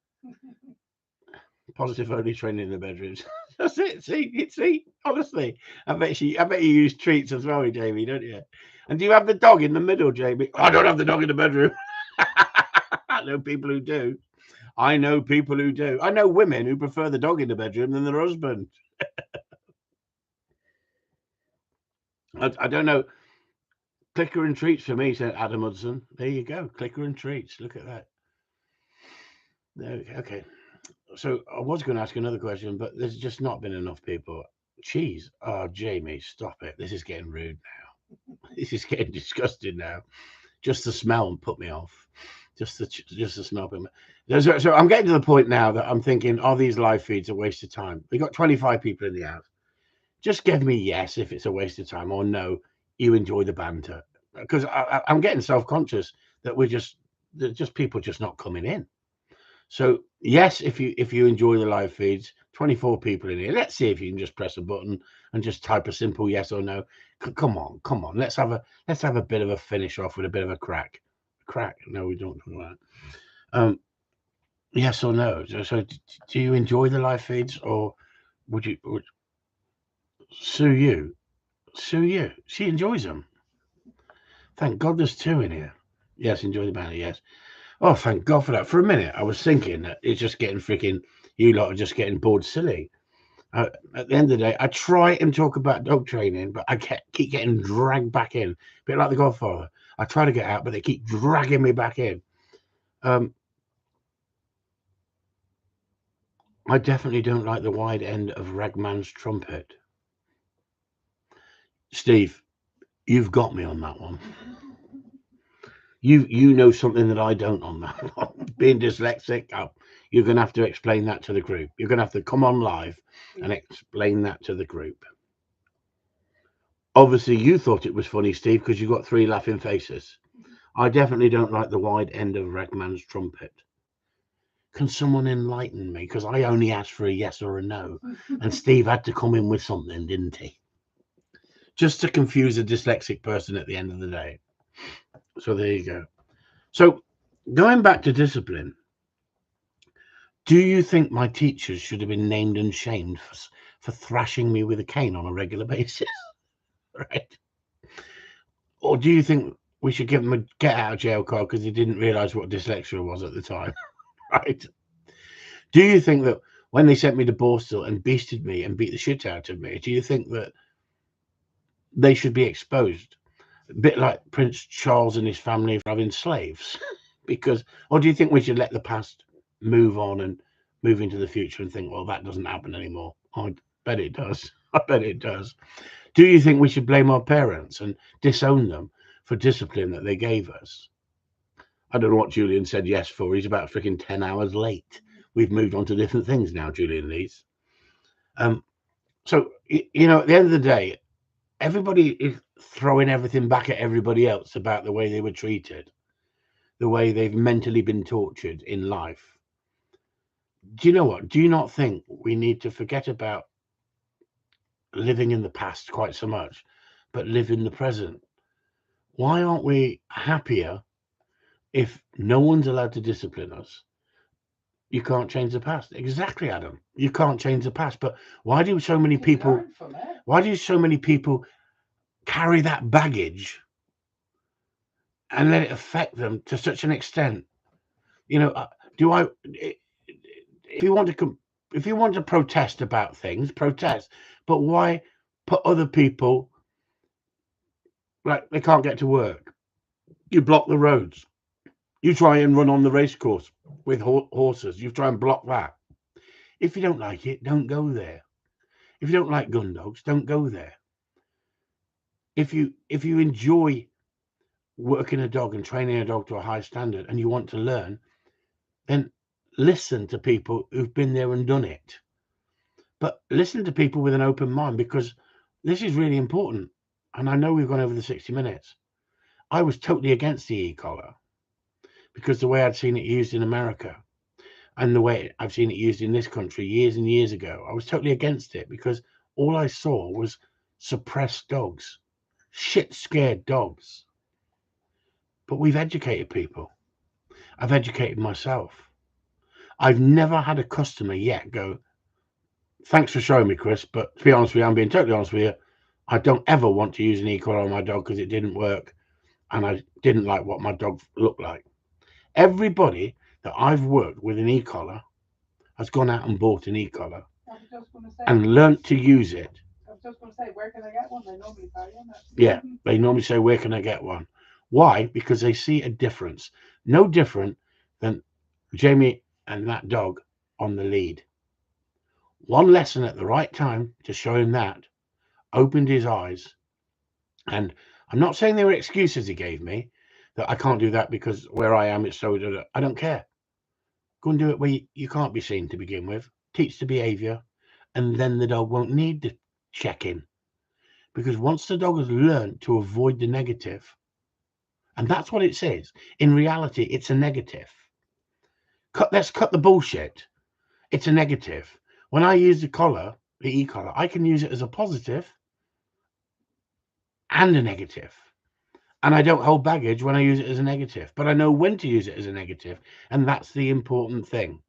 Positive only training in the bedrooms. That's it. See. Honestly, I bet you use treats as well, Jamie, don't you? And do you have the dog in the middle, Jamie? I don't have the dog in the bedroom. I know people who do. I know people who do. I know women who prefer the dog in the bedroom than their husband. I don't know. Clicker and treats for me, said Adam Hudson. There you go. Clicker and treats. Look at that. Okay. So I was going to ask another question, but there's just not been enough people. Cheese. Oh, Jamie, stop it. This is getting rude now. This is getting disgusting now. Just the smell put me off. Just the smell put me. So I'm getting to the point now that I'm thinking, are these live feeds a waste of time? We got 25 people in the house. Just give me yes if it's a waste of time, or no, you enjoy the banter. Because I'm getting self-conscious that there's just people just not coming in. So yes, if you enjoy the live feeds, 24 people in here. Let's see if you can just press a button and just type a simple yes or no. Come on. Let's have a bit of a finish off with a bit of a crack. Crack? No, we don't do that. Yes or no? So do you enjoy the live feeds, or would you? Sue you? She enjoys them. Thank God there's two in here. Yes, enjoy the banner. Yes. Oh, thank God for that. For a minute, I was thinking that it's just getting freaking, you lot are just getting bored silly. At the end of the day, I try and talk about dog training, but I keep getting dragged back in. A bit like the Godfather. I try to get out, but they keep dragging me back in. I definitely don't like the wide end of Ragman's trumpet. Steve, you've got me on that one. You know something that I don't on that one. Being dyslexic, you're going to have to explain that to the group. You're going to have to come on live and explain that to the group. Obviously, you thought it was funny, Steve, because you got 3 laughing faces. I definitely don't like the wide end of Ragman's trumpet. Can someone enlighten me? Because I only asked for a yes or a no, and Steve had to come in with something, didn't he? Just to confuse a dyslexic person at the end of the day. So there you go. So going back to discipline, do you think my teachers should have been named and shamed for thrashing me with a cane on a regular basis? Right? Or do you think we should give them a get out of jail card because they didn't realise what dyslexia was at the time? Right? Do you think that when they sent me to Borstal and beasted me and beat the shit out of me, do you think that they should be exposed? A bit like Prince Charles and his family for having slaves? Or do you think we should let the past move on and move into the future and think, well, that doesn't happen anymore? I bet it does. I bet it does. Do you think we should blame our parents and disown them for discipline that they gave us? I don't know what Julian said yes for. He's about freaking 10 hours late. We've moved on to different things now, Julian Lees. So, at the end of the day, everybody is throwing everything back at everybody else about the way they were treated, the way they've mentally been tortured in life. Do you know what? Do you not think we need to forget about living in the past quite so much, but live in the present? Why aren't we happier if no one's allowed to discipline us? You can't change the past. Exactly, Adam. You can't change the past. But why do so many people carry that baggage and let it affect them to such an extent? If you want to protest about things, protest. But why put other people, like, they can't get to work? You block the roads. You try and run on the race course with horses. You try and block that. If you don't like it, don't go there. If you don't like gun dogs, don't go there. If you enjoy working a dog and training a dog to a high standard and you want to learn, then listen to people who've been there and done it. But listen to people with an open mind, because this is really important. And I know we've gone over the 60 minutes. I was totally against the e-collar because the way I'd seen it used in America and the way I've seen it used in this country years and years ago, I was totally against it because all I saw was suppressed dogs, shit scared dogs. But we've educated people. I've educated myself. I've never had a customer yet go, thanks for showing me, Chris, but to be honest with you, I'm being totally honest with you, I don't ever want to use an e-collar on my dog because it didn't work and I didn't like what my dog looked like. Everybody that I've worked with an e-collar has gone out and bought an e-collar and learnt to use it. I was just going to say, where can I get one? They normally buy them. Yeah, they normally say, where can I get one? Why? Because they see a difference. No different than Jamie and that dog on the lead. One lesson at the right time to show him that opened his eyes. And I'm not saying they were excuses he gave me that I can't do that because where I am, it's so. I don't care. Go and do it where you can't be seen to begin with. Teach the behavior, and then the dog won't need to check in. Because once the dog has learned to avoid the negative, and that's what it says, in reality, it's a negative. Let's cut the bullshit. It's a negative. When I use the collar, the e-collar, I can use it as a positive and a negative. And I don't hold baggage when I use it as a negative, but I know when to use it as a negative. And that's the important thing.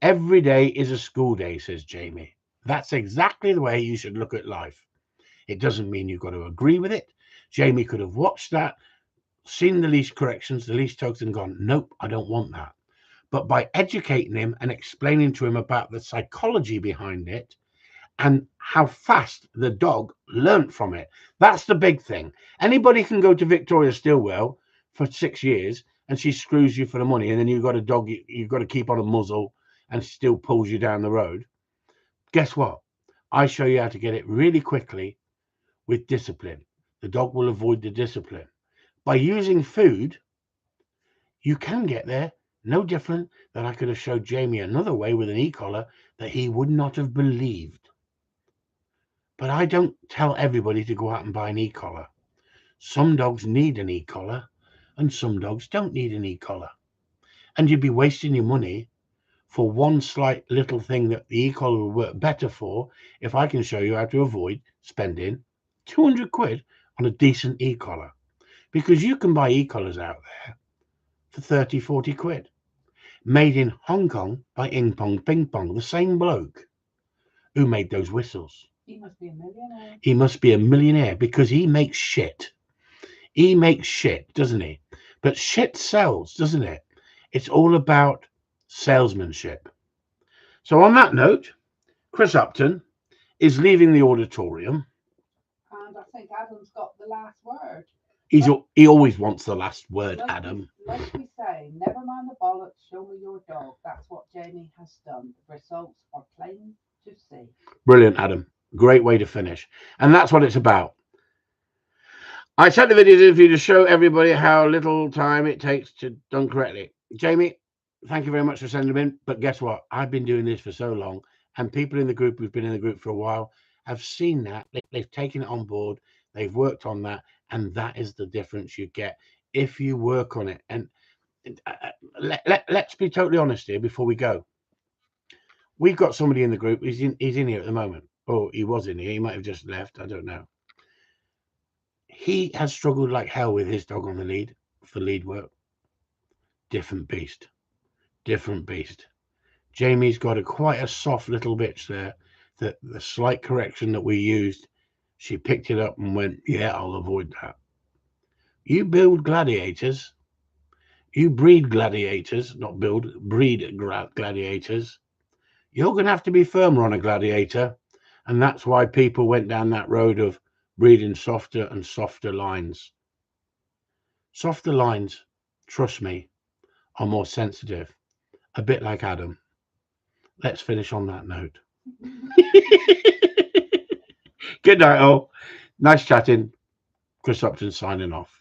Every day is a school day, says Jamie. That's exactly the way you should look at life. It doesn't mean you've got to agree with it. Jamie could have watched that, seen the least corrections, the least tokens, and gone, nope, I don't want that. But by educating him and explaining to him about the psychology behind it and how fast the dog learnt from it, that's the big thing. Anybody can go to Victoria Stilwell for 6 years and she screws you for the money, and then you've got a dog you've got to keep on a muzzle and still pulls you down the road. Guess what? I show you how to get it really quickly with discipline. The dog will avoid the discipline. By using food, you can get there. No different than I could have showed Jamie another way with an e-collar that he would not have believed. But I don't tell everybody to go out and buy an e-collar. Some dogs need an e-collar and some dogs don't need an e-collar. And you'd be wasting your money for one slight little thing that the e-collar will work better for if I can show you how to avoid spending 200 quid on a decent e-collar. Because you can buy e-collars out there for 30, 40 quid. Made in Hong Kong by Ing Pong Ping Pong, the same bloke who made those whistles. He must be a millionaire. He must be a millionaire because he makes shit. He makes shit, doesn't he? But shit sells, doesn't it? It's all about salesmanship. So on that note, Chris Upton is leaving the auditorium. And I think Adam's got the last word. He always wants the last word, Adam. Like we say, never mind the bollocks, show me your dog. That's what Jamie has done. The results are plain to see. Brilliant, Adam. Great way to finish. And that's what it's about. I sent the videos in for you to show everybody how little time it takes to done correctly. Jamie, thank you very much for sending them in. But guess what? I've been doing this for so long, and people in the group who've been in the group for a while have seen that. They've taken it on board. They've worked on that. And that is the difference you get if you work on it. And let's be totally honest here before we go. We've got somebody in the group. He's in here at the moment. Oh, he was in here. He might have just left. I don't know. He has struggled like hell with his dog on the lead for lead work. Different beast. Different beast. Jamie's got quite a soft little bitch there. That the slight correction that we used, she picked it up and went, yeah, I'll avoid that. You build gladiators. You breed gladiators, not build, breed gladiators. You're going to have to be firmer on a gladiator. And that's why people went down that road of breeding softer and softer lines. Softer lines, trust me, are more sensitive. A bit like Adam. Let's finish on that note. Good night, all. Nice chatting. Chris Upton signing off.